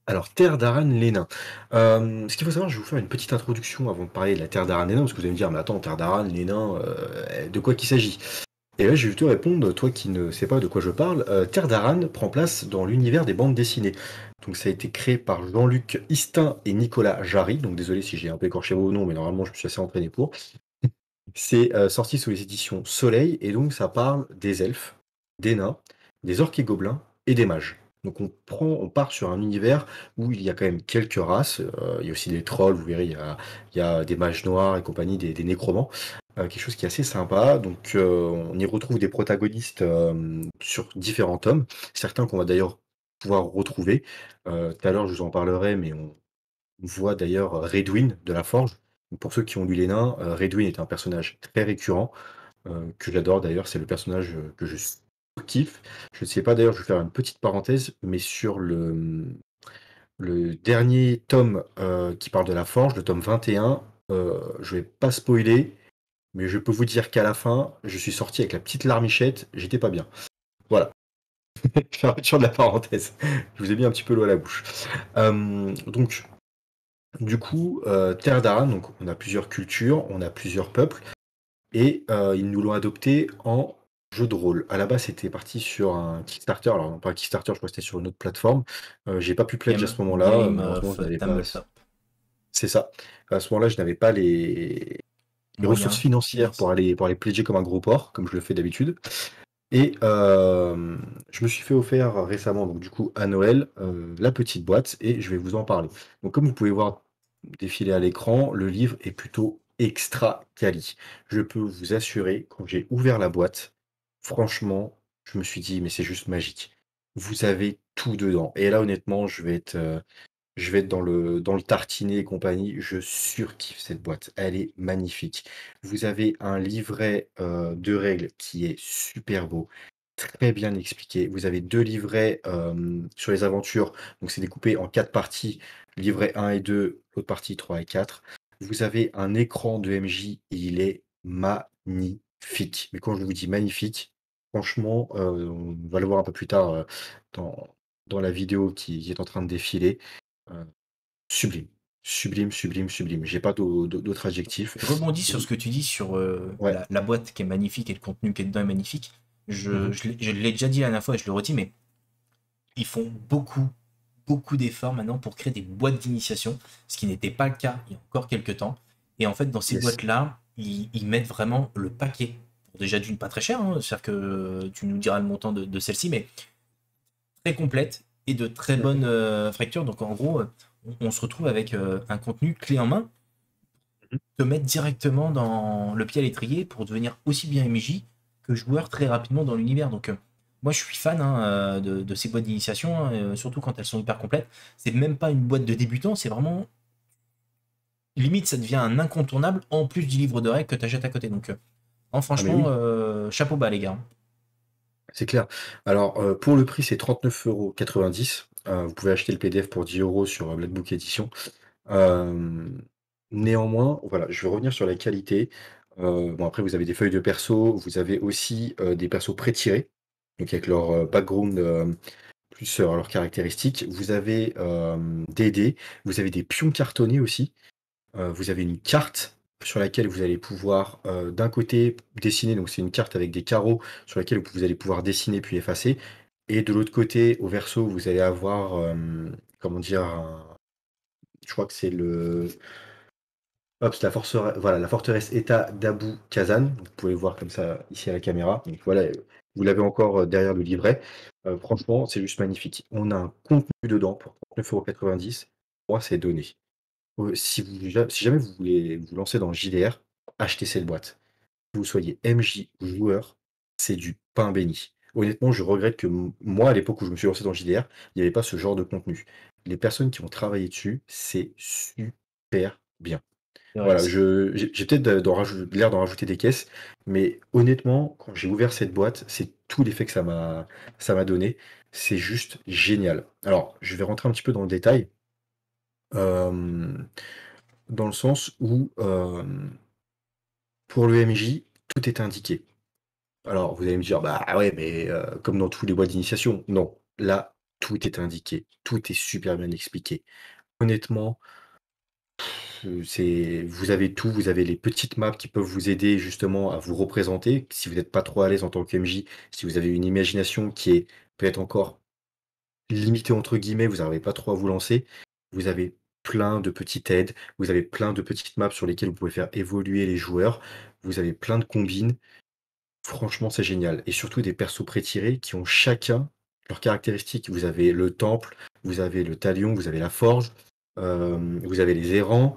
S2: Alors, Terre d'Aran, les nains. Ce qu'il faut savoir, je vais vous faire une petite introduction avant de parler de la Terre d'Aran, les nains, parce que vous allez me dire, mais attends, Terre d'Aran, les nains, de quoi qu'il s'agit? Et là, je vais te répondre, toi qui ne sais pas de quoi je parle, Terre d'Aran prend place dans l'univers des bandes dessinées. Donc ça a été créé par Jean-Luc Istin et Nicolas Jarry, donc désolé si j'ai un peu écorché vos noms, mais normalement je me suis assez entraîné pour. C'est sorti sous les éditions Soleil, et donc ça parle des elfes, des nains, des orques et gobelins et des mages. Donc on part sur un univers où il y a quand même quelques races. Il y a aussi des trolls, vous verrez, il y a des mages noirs et compagnie, des nécromants. Quelque chose qui est assez sympa. Donc on y retrouve des protagonistes sur différents tomes. Certains qu'on va d'ailleurs pouvoir retrouver. Tout à l'heure, je vous en parlerai, mais on voit d'ailleurs Redwyn de la Forge. Donc, pour ceux qui ont lu les nains, Redwyn est un personnage très récurrent, que j'adore d'ailleurs. C'est le personnage que je kiffe. Je ne sais pas d'ailleurs, je vais faire une petite parenthèse, mais sur le dernier tome qui parle de la Forge, le tome 21, je vais pas spoiler, mais je peux vous dire qu'à la fin, je suis sorti avec la petite larmichette, j'étais pas bien. Voilà, fermeture de la parenthèse. Je vous ai mis un petit peu l'eau à la bouche. Donc, du coup, Terre d'Aran, donc on a plusieurs cultures, on a plusieurs peuples, et ils nous l'ont adopté en jeu de rôle. À la base, c'était parti sur un Kickstarter, alors non pas un Kickstarter, je crois que c'était sur une autre plateforme. J'ai pas pu pledge à ce moment-là,
S1: Game
S2: malheureusement,
S1: of
S2: je n'avais pas.
S1: Tabletop.
S2: C'est ça. À ce moment-là, je n'avais pas les ressources
S1: Moyen,
S2: financières
S1: finance.
S2: pour aller pledger comme un gros porc, comme je le fais d'habitude. Et je me suis fait offert récemment, donc du coup à Noël, la petite boîte et je vais vous en parler. Donc comme vous pouvez voir défiler à l'écran, le livre est plutôt extra quali. Je peux vous assurer, quand j'ai ouvert la boîte, franchement, je me suis dit, mais c'est juste magique. Vous avez tout dedans. Et là, honnêtement, je vais être dans le tartinet et compagnie. Je surkiffe cette boîte. Elle est magnifique. Vous avez un livret de règles qui est super beau, très bien expliqué. Vous avez 2 livrets sur les aventures. Donc c'est découpé en 4 parties. Livret 1 et 2, l'autre partie 3 et 4. Vous avez un écran de MJ. Il est magnifique. Mais quand je vous dis magnifique, franchement, on va le voir un peu plus tard dans, dans la vidéo qui est en train de défiler. Heu, sublime, sublime, sublime, sublime. J'ai pas d'autres adjectifs.
S1: Je rebondis sur ce
S2: Et
S1: que tu dis sur
S2: ouais.
S1: la boîte qui est magnifique et le contenu qui est dedans est magnifique.
S2: Mmh.
S1: Je l'ai déjà dit la dernière fois et je le redis, mais ils font beaucoup d'efforts maintenant pour créer des boîtes d'initiation, ce qui n'était pas le cas il y a encore quelques temps. Et en fait, dans ces
S2: Yes.
S1: boîtes-là, ils mettent vraiment le paquet. Pour déjà d'une pas très cher, hein, c'est-à-dire que tu nous diras le montant de celle-ci, mais très complète et de très
S2: Mmh.
S1: bonne fracture. Donc en gros, on se retrouve avec un contenu clé en main,
S2: Mmh.
S1: te mettre directement dans le pied à l'étrier pour devenir aussi bien MJ que joueur très rapidement dans l'univers. Donc moi je suis fan hein, de ces boîtes d'initiation, hein, surtout quand elles sont hyper complètes. C'est même pas une boîte de débutant, c'est vraiment limite ça devient un incontournable en plus du livre de règles que tu achètes à côté. Donc non,
S2: Ah mais
S1: franchement,
S2: oui,
S1: chapeau bas les gars.
S2: c'est clair. Alors, pour le prix, c'est 39,90 €. Vous pouvez acheter le PDF pour 10 € sur Blackbook Edition. Hem, Néanmoins, voilà, je vais revenir sur la qualité. Bon, après, vous avez des feuilles de perso, vous avez aussi des persos pré-tirés, donc avec leur background, plus leurs caractéristiques. Vous avez des dés, vous avez des pions cartonnés aussi. Vous avez une carte sur laquelle vous allez pouvoir, d'un côté dessiner, donc c'est une carte avec des carreaux sur laquelle vous allez pouvoir dessiner puis effacer, et de l'autre côté, au verso, vous allez avoir, comment dire? Je crois que c'est le hop, c'est la forteresse État d'Abou Kazan. Vous pouvez le voir comme ça ici à la caméra. Donc voilà, vous l'avez encore, derrière le livret. Franchement, c'est juste magnifique. On a un contenu dedans pour 39,90 €. Pour moi, c'est donné. Si jamais vous voulez vous lancer dans le JDR, achetez cette boîte. Que vous soyez MJ ou joueur, c'est du pain béni. Honnêtement, je regrette que moi, à l'époque où je me suis lancé dans le JDR, il n'y avait pas ce genre de contenu. Les personnes qui ont travaillé dessus, c'est super bien.
S1: C'est vrai,
S2: Voilà, j'ai peut-être l'air d'en rajouter des caisses, mais honnêtement, quand j'ai ouvert cette boîte, c'est tout l'effet que ça m'a donné. C'est juste génial. Alors, je vais rentrer un petit peu dans le détail. Hem, Dans le sens où, pour le MJ, tout est indiqué. Alors, vous allez me dire: «Bah ouais, mais comme dans tous les boîtes d'initiation». Non, là, tout est indiqué, tout est super bien expliqué. Honnêtement, c'est vous avez tout, vous avez les petites maps qui peuvent vous aider justement à vous représenter. Si vous n'êtes pas trop à l'aise en tant que qu'MJ, si vous avez une imagination qui est peut-être encore «limitée» entre guillemets, vous n'arrivez pas trop à vous lancer, vous avez plein de petites aides, vous avez plein de petites maps sur lesquelles vous pouvez faire évoluer les joueurs, vous avez plein de combines. Franchement, c'est génial et surtout des persos pré-tirés qui ont chacun leurs caractéristiques. Vous avez le temple, vous avez le talion, vous avez la forge, vous avez les errants.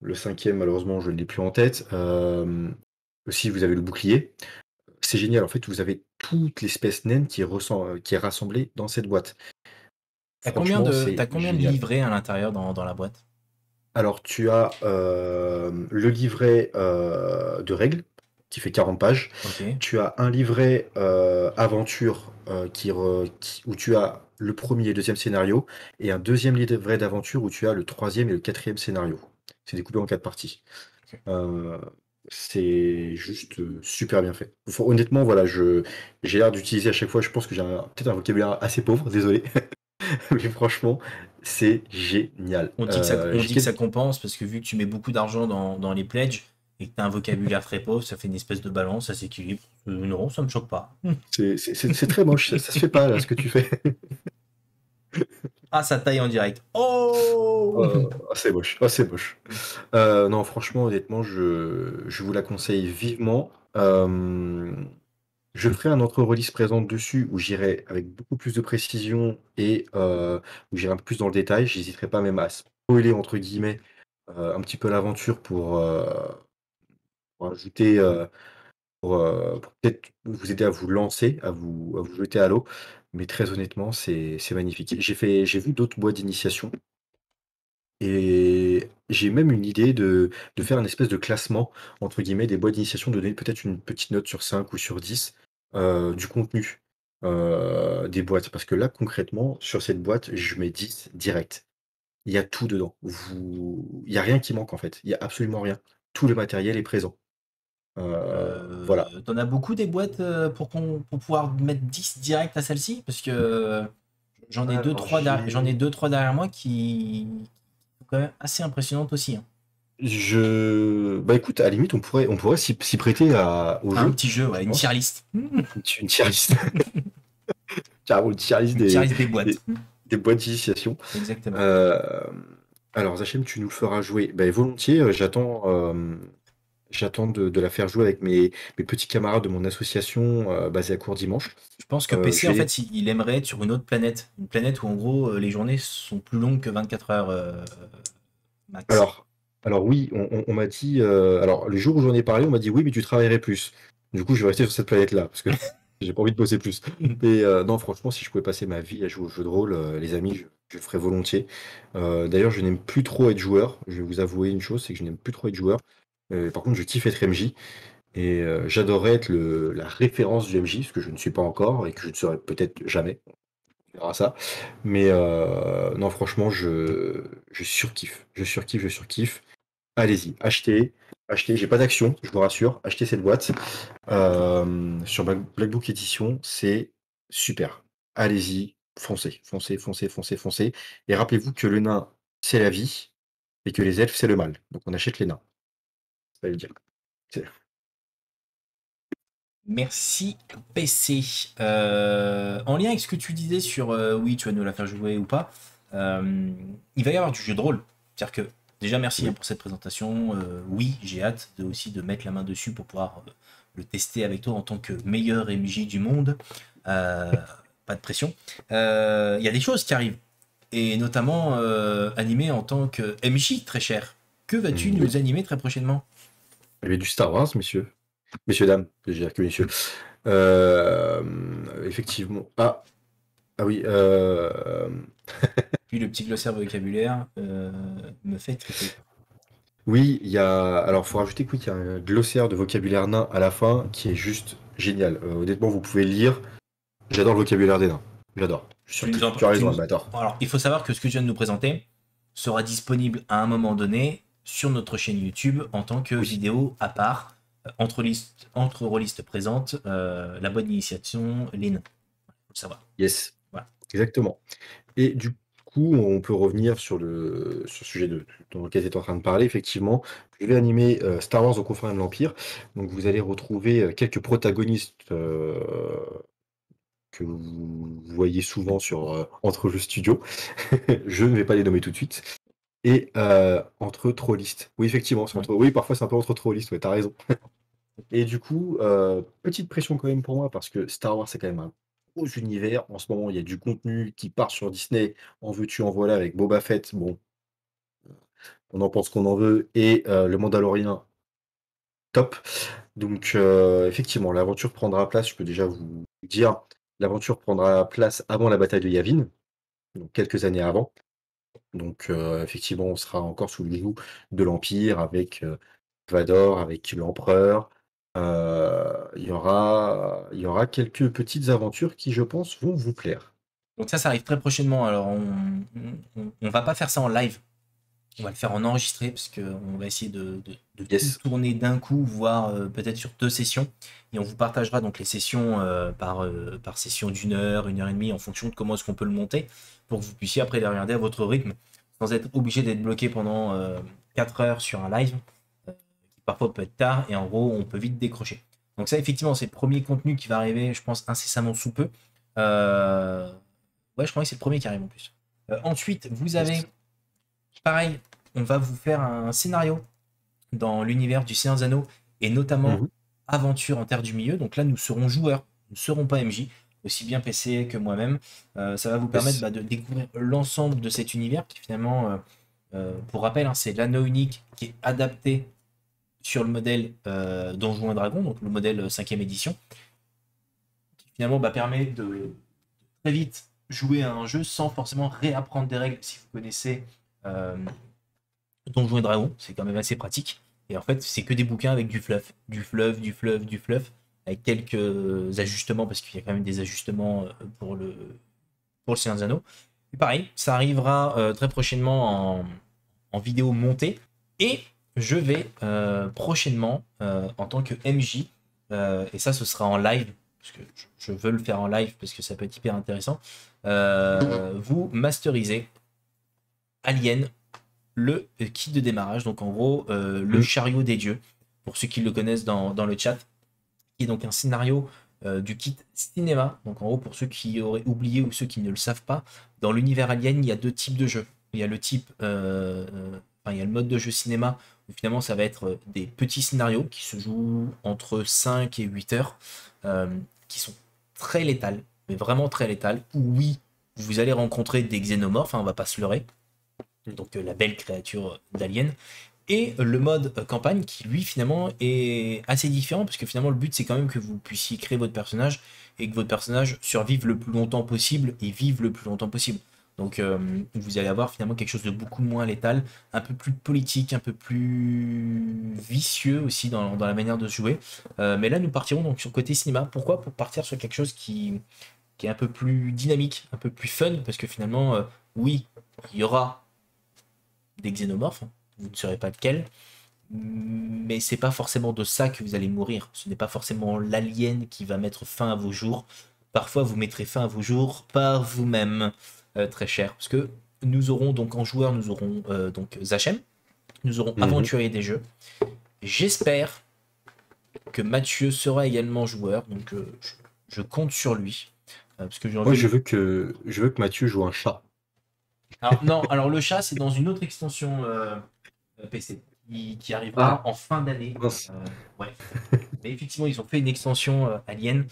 S2: Le cinquième, malheureusement, je ne l'ai plus en tête. Aussi, vous avez le bouclier. C'est génial. En fait, vous avez toute l'espèce naine qui est rassemblée dans cette boîte. Franchement, c'est
S1: T'as combien de
S2: génial.
S1: livrets à l'intérieur dans la boîte?
S2: Alors, tu as le livret de règles qui fait 40 pages.
S1: Ok.
S2: Tu as un livret aventure où tu as le premier et le deuxième scénario, et un deuxième livret d'aventure où tu as le troisième et le quatrième scénario. C'est découpé en 4 parties.
S1: Ok.
S2: Euh, c'est juste super bien fait. Honnêtement, voilà, j'ai l'air d'utiliser à chaque fois, je pense que j'ai peut-être un vocabulaire assez pauvre, désolé, mais franchement, c'est génial.
S1: On
S2: J'ai
S1: dit que ça
S2: quelques-
S1: compense parce que vu que tu mets beaucoup d'argent dans les pledges et que tu as un vocabulaire très pauvre, ça fait une espèce de balance, ça s'équilibre. Non, ça me choque pas.
S2: c'est très moche, ça se fait pas là ce que tu fais.
S1: Ah, ça taille en direct. Oh!
S2: C'est moche, c'est moche. Non, franchement, honnêtement, je vous la conseille vivement. Je ferai un autre release présent dessus où j'irai avec beaucoup plus de précision et où j'irai un peu plus dans le détail. J'hésiterai pas même à spoiler entre guillemets un petit peu l'aventure pour ajouter, pour peut-être vous aider à vous lancer, à vous jeter à l'eau. Mais très honnêtement, c'est magnifique. J'ai vu d'autres boîtes d'initiation. Et j'ai même une idée de faire un espèce de «classement» entre guillemets des boîtes d'initiation, de donner peut-être une petite note sur 5 ou sur 10 du contenu, des boîtes. Parce que là, concrètement, sur cette boîte, je mets 10 direct. Il y a tout dedans. Il y a rien qui manque, en fait. Il y a absolument rien. Tout le matériel est présent. Voilà.
S1: T'en as beaucoup des boîtes pour pouvoir mettre 10 direct à celle-ci? Parce que
S2: Alors
S1: j'en ai
S2: j'ai
S1: deux, trois derrière moi qui sont quand même assez impressionnantes aussi, hein.
S2: bah, écoute, à la limite, on pourrait s'y prêter au
S1: Un
S2: jeu,
S1: petit jeu,
S2: je
S1: ouais, une tier
S2: pense.
S1: list.
S2: Une tier list. Carrément une tier list
S1: Une tier
S2: des
S1: list des boîtes.
S2: des des boîtes d'initiation.
S1: Exactement.
S2: Alors Zachem, tu nous le feras jouer. Ben volontiers, j'attends de la faire jouer avec mes petits camarades de mon association, basée à Courdimanche.
S1: Je pense que PC,
S2: Je
S1: en
S2: vais les
S1: fait, il aimerait être sur une autre planète. Une planète où, en gros, les journées sont plus longues que 24 heures max.
S2: alors alors oui, on m'a dit, alors le jour où j'en ai parlé, on m'a dit: «Oui, mais tu travaillerais plus». Du coup, je vais rester sur cette planète-là parce que j'ai pas envie de bosser plus. Et non, franchement, si je pouvais passer ma vie à jouer aux jeux de rôle, les amis, je le ferais volontiers. D'ailleurs, je n'aime plus trop être joueur. Je vais vous avouer une chose, c'est que je n'aime plus trop être joueur. Par contre, je kiffe être MJ et j'adorerais être la référence du MJ, ce que je ne suis pas encore et que je ne serai peut-être jamais. On verra ça. Mais non, franchement, je surkiffe. Je surkiffe, je surkiffe. Allez-y, achetez. Achetez. J'ai pas d'action, je vous rassure. Achetez cette boîte. Sur Black Book Edition, c'est super. Allez-y, foncez, foncez, foncez, foncez, foncez. Et rappelez-vous que le nain, c'est la vie, et que les elfes, c'est le mal. Donc on achète les nains. Ça veut dire. C'est-
S1: Merci PC. En lien avec ce que tu disais sur oui, tu vas nous la faire jouer ou pas, il va y avoir du jeu de rôle. C'est-à-dire que déjà merci hein,
S2: Oui.
S1: pour cette présentation. Oui, j'ai hâte aussi de mettre la main dessus pour pouvoir le tester avec toi en tant que meilleur MJ du monde. Euh, Pas de pression. Il y a des choses qui arrivent et notamment animé en tant que MJ très cher. Que vas-tu
S2: Oui.
S1: nous animer très prochainement?
S2: Il y avait du Star Wars, messieurs. Messieurs, dames, je veux dire que messieurs. Euh, Effectivement. Ah oui.
S1: Puis le petit glossaire vocabulaire me fait triper.
S2: Oui, il y a. Alors, faut rajouter que oui, il y a un glossaire de vocabulaire nain à la fin qui est juste génial. Honnêtement, vous pouvez le lire. J'adore le vocabulaire des nains. J'adore. Je suis surkiff. Tu as raison, Albator.
S1: Alors, il faut savoir que ce que je viens de nous présenter sera disponible à un moment donné sur notre chaîne YouTube en tant que
S2: Oui.
S1: vidéo à part, entre rôlistes présentes, la bonne initiation, les nains. Faut le savoir.
S2: Yes.
S1: Voilà.
S2: Exactement. Et du coup, on peut revenir sur le sujet dont lequel tu es en train de parler. Effectivement, je vais animer Star Wars au confins de l'Empire. Donc, vous allez retrouver quelques protagonistes que vous voyez souvent sur Entre Jeux Studio. Je ne vais pas les nommer tout de suite. Et entre trollistes. Oui, effectivement,
S1: Ouais.
S2: oui, parfois c'est un peu entre trollistes, ouais, t'as raison. Et du coup, petite pression quand même pour moi, parce que Star Wars, c'est quand même un gros univers. En ce moment, il y a du contenu qui part sur Disney, en veux-tu, en voilà, avec Boba Fett. Bon, on en pense qu'on en veut. Et le Mandalorian, top. Donc, effectivement, l'aventure prendra place, je peux déjà vous dire, l'aventure prendra place avant la bataille de Yavin, donc quelques années avant. Donc, effectivement, on sera encore sous le joug de l'Empire avec Vador, avec l'Empereur. Il y aura quelques petites aventures qui, je pense, vont vous plaire.
S1: Donc ça arrive très prochainement. Alors, on va pas faire ça en live. On va le faire en enregistré parce qu'on va essayer de tout
S2: Yes,
S1: tourner d'un coup, voire peut-être sur 2 sessions. Et on vous partagera donc les sessions par session d'une heure et demie en fonction de comment est-ce qu'on peut le monter pour que vous puissiez après les regarder à votre rythme sans être obligé d'être bloqué pendant 4 heures sur un live qui parfois peut être tard et en gros on peut vite décrocher. Donc ça effectivement c'est le premier contenu qui va arriver je pense incessamment sous peu. Euh, Ouais je crois que c'est le premier qui arrive en plus. Ensuite vous avez
S2: yes.
S1: pareil on va vous faire un scénario dans l'univers du Seigneur des Anneaux et notamment
S2: Mhm.
S1: aventure en Terre du Milieu. Donc là, nous serons joueurs, nous ne serons pas MJ, aussi bien PC que moi-même. Ça va vous permettre
S2: Yes.
S1: de découvrir l'ensemble de cet univers qui finalement, pour rappel, hein, c'est l'anneau unique qui est adapté sur le modèle Donjons et Dragons, donc le modèle 5e édition, qui finalement permet de très vite jouer à un jeu sans forcément réapprendre des règles si vous connaissez euh, Donjons et Dragons, c'est quand même assez pratique. Et en fait, c'est que des bouquins avec du fluff, du fluff, du fluff, du fluff, avec quelques ajustements, parce qu'il y a quand même des ajustements pour le Seigneur des Anneaux. Et pareil, ça arrivera très prochainement en vidéo montée. Et je vais prochainement, en tant que MJ, et ça, ce sera en live, parce que je veux le faire en live, parce que ça peut être hyper intéressant, vous masteriser Alien le kit de démarrage, donc en gros le
S2: Mhm.
S1: chariot des dieux, pour ceux qui le connaissent dans le chat, qui est donc un scénario du kit cinéma. Donc en gros, pour ceux qui auraient oublié ou ceux qui ne le savent pas, dans l'univers Alien, il y a 2 types de jeux. Il y a le type, enfin, il y a le mode de jeu cinéma, où finalement ça va être des petits scénarios qui se jouent entre 5 et 8 heures, euh, qui sont très létales, mais vraiment très létales, où oui, vous allez rencontrer des xénomorphes, hein, on va pas se leurrer, donc la belle créature d'Alien, et le mode campagne qui lui finalement est assez différent parce que finalement le but c'est quand même que vous puissiez créer votre personnage et que votre personnage survive le plus longtemps possible et vive le plus longtemps possible. Donc vous allez avoir finalement quelque chose de beaucoup moins létal, un peu plus politique, un peu plus vicieux aussi dans la manière de jouer. Mais là nous partirons donc sur le côté cinéma. Pourquoi? Pour partir sur quelque chose qui qui est un peu plus dynamique, un peu plus fun, parce que finalement, oui, il y aura des xénomorphes, vous ne saurez pas lequel, mais c'est pas forcément de ça que vous allez mourir. Ce n'est pas forcément l'alien qui va mettre fin à vos jours. Parfois, vous mettrez fin à vos jours par vous-même, très cher. Parce que nous aurons donc en joueur, nous aurons donc Zachem, nous aurons
S2: Mhm.
S1: aventurier des jeux. J'espère que Mathieu sera également joueur, donc je compte sur lui. Parce que j'ai
S2: Moi,
S1: envie.
S2: je veux que Mathieu joue un chat.
S1: Alors, non, alors le chat, c'est dans une autre extension PC qui arrivera
S2: Ah,
S1: en fin d'année.
S2: mince.
S1: Ouais. Mais effectivement, ils ont fait une extension Alien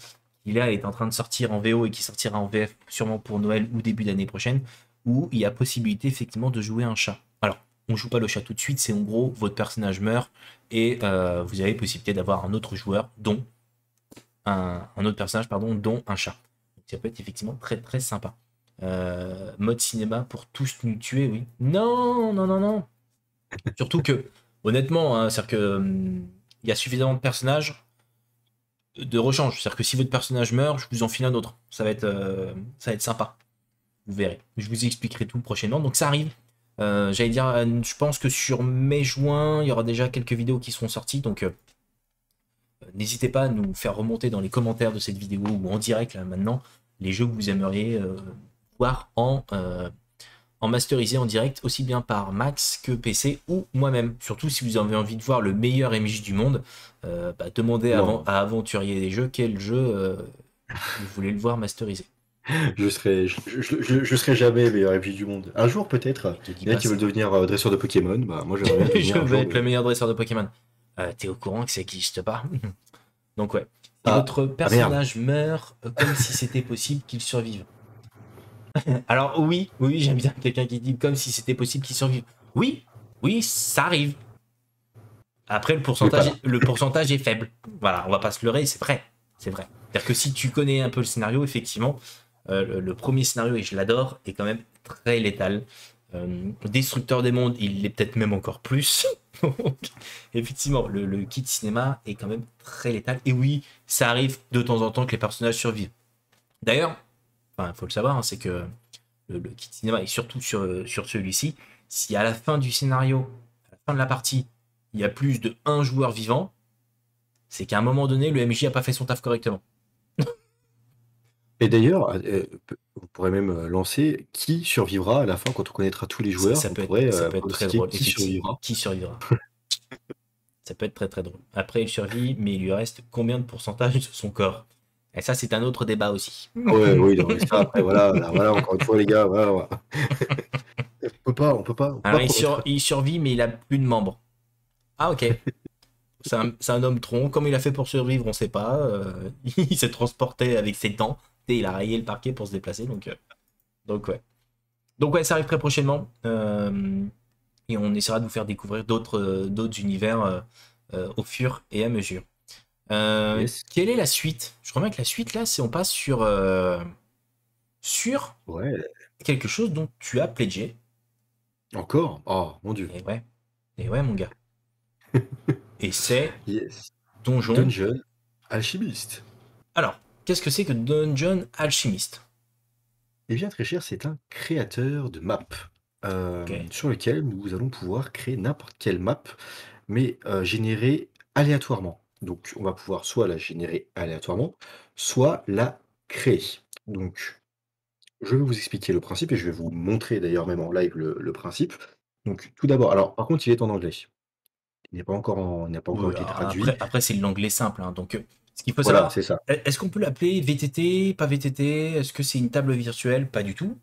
S1: qui là est en train de sortir en VO et qui sortira en VF sûrement pour Noël ou début d'année prochaine, où il y a possibilité effectivement de jouer un chat. Alors, on joue pas le chat tout de suite, c'est en gros votre personnage meurt et vous avez possibilité d'avoir un autre joueur, dont un autre personnage, pardon, dont un chat. Donc, ça peut être effectivement très très sympa. Mode cinéma pour tous nous tuer, oui. Non, non, non, non. Surtout que, honnêtement, hein, c'est-à-dire que il y a suffisamment de personnages de rechange. C'est-à-dire que si votre personnage meurt, je vous en file un autre. Ça va être sympa. Vous verrez. Je vous expliquerai tout prochainement. Donc ça arrive. J'allais dire, je pense que sur mai-juin, il y aura déjà quelques vidéos qui seront sorties. Donc n'hésitez pas à nous faire remonter dans les commentaires de cette vidéo ou en direct là maintenant les jeux que vous aimeriez voir en masterisé en direct, aussi bien par Max que PC ou moi-même. Surtout si vous avez envie de voir le meilleur MJ du monde, demandez
S2: Non,
S1: à Aventurier des Jeux quel jeu vous voulez le voir masterisé.
S2: je serai jamais meilleur MJ du monde. Un jour, peut-être.
S1: Je te dis
S2: Il y en a
S1: pas
S2: qui veulent
S1: ça.
S2: devenir dresseur de Pokémon. Bah, moi, j'aimerais bien
S1: Je
S2: devenir un
S1: veux
S2: jour
S1: être le
S2: le.
S1: meilleur dresseur de Pokémon. T'es au courant que ça n'existe pas. Donc ouais. Si
S2: Ah,
S1: votre
S2: ah merde.
S1: personnage meurt, comme si c'était possible qu'il survive. Alors oui, oui, j'aime bien quelqu'un qui dit comme si c'était possible qu'il survive. Oui, oui, ça arrive. Après,
S2: Mais pas là.
S1: le pourcentage est faible. Voilà, on va pas se leurrer, c'est vrai. C'est vrai. C'est-à-dire que si tu connais un peu le scénario, effectivement, le premier scénario, et je l'adore, est quand même très létal. Destructeur des mondes, il l'est peut-être même encore plus. Donc, effectivement, le kit cinéma est quand même très létal. Et oui, ça arrive de temps en temps que les personnages survivent. D'ailleurs, enfin, il faut le savoir, hein, c'est que le kit cinéma, et surtout sur celui-ci, si à la fin du scénario, à la fin de la partie, il y a plus de un joueur vivant, c'est qu'à un moment donné, le MJ a pas fait son taf correctement.
S2: Et d'ailleurs, vous pourrez même lancer qui survivra à la fin quand on connaîtra tous les joueurs. Vous pourrez
S1: Ça peut être très
S2: pronostiquer
S1: drôle,
S2: qui
S1: effectivement.
S2: survivra.
S1: Qui survivra? Ça peut être très très drôle. Après, il survit, mais il lui reste combien de pourcentage de son corps? Et ça, c'est un autre débat aussi.
S2: Ouais, oui, non, mais ça, après, voilà, là, voilà, encore une fois, les gars, voilà, voilà. On peut
S1: Alors,
S2: pas promettre.
S1: il survit, mais il a plus de membres. Ah, ok. C'est un homme tronc. Comment il a fait pour survivre, on sait pas. Il s'est transporté avec ses dents. Et il a rayé le parquet pour se déplacer. Donc ouais. Donc ouais, ça arrive très prochainement. Et on essaiera de vous faire découvrir d'autres univers au fur et à mesure.
S2: Yes.
S1: Quelle est la suite? Je crois bien que la suite là, c'est on passe sur
S2: Ouais,
S1: quelque chose dont tu as pledgé.
S2: encore? Oh, mon Dieu.
S1: Et ouais. Et ouais, mon gars. Et c'est
S2: Yes.
S1: Donjon.
S2: Dungeon Alchimiste.
S1: Alors, qu'est-ce que c'est que Dungeon Alchemist?
S2: Eh bien, très cher, c'est un créateur de map
S1: Ok.
S2: sur lequel nous allons pouvoir créer n'importe quelle map, mais générée aléatoirement. Donc, on va pouvoir soit la générer aléatoirement, soit la créer. Donc, je vais vous expliquer le principe et je vais vous montrer d'ailleurs même en live le principe. Donc, tout d'abord, alors par contre, il est en anglais. Il n'a pas encore
S1: Oui,
S2: été
S1: alors
S2: traduit.
S1: après c'est l'anglais simple, hein. Donc, ce qu'il faut
S2: Voilà,
S1: savoir,
S2: c'est ça.
S1: est-ce qu'on peut l'appeler VTT, pas VTT? Est-ce que c'est une table virtuelle? Pas du tout.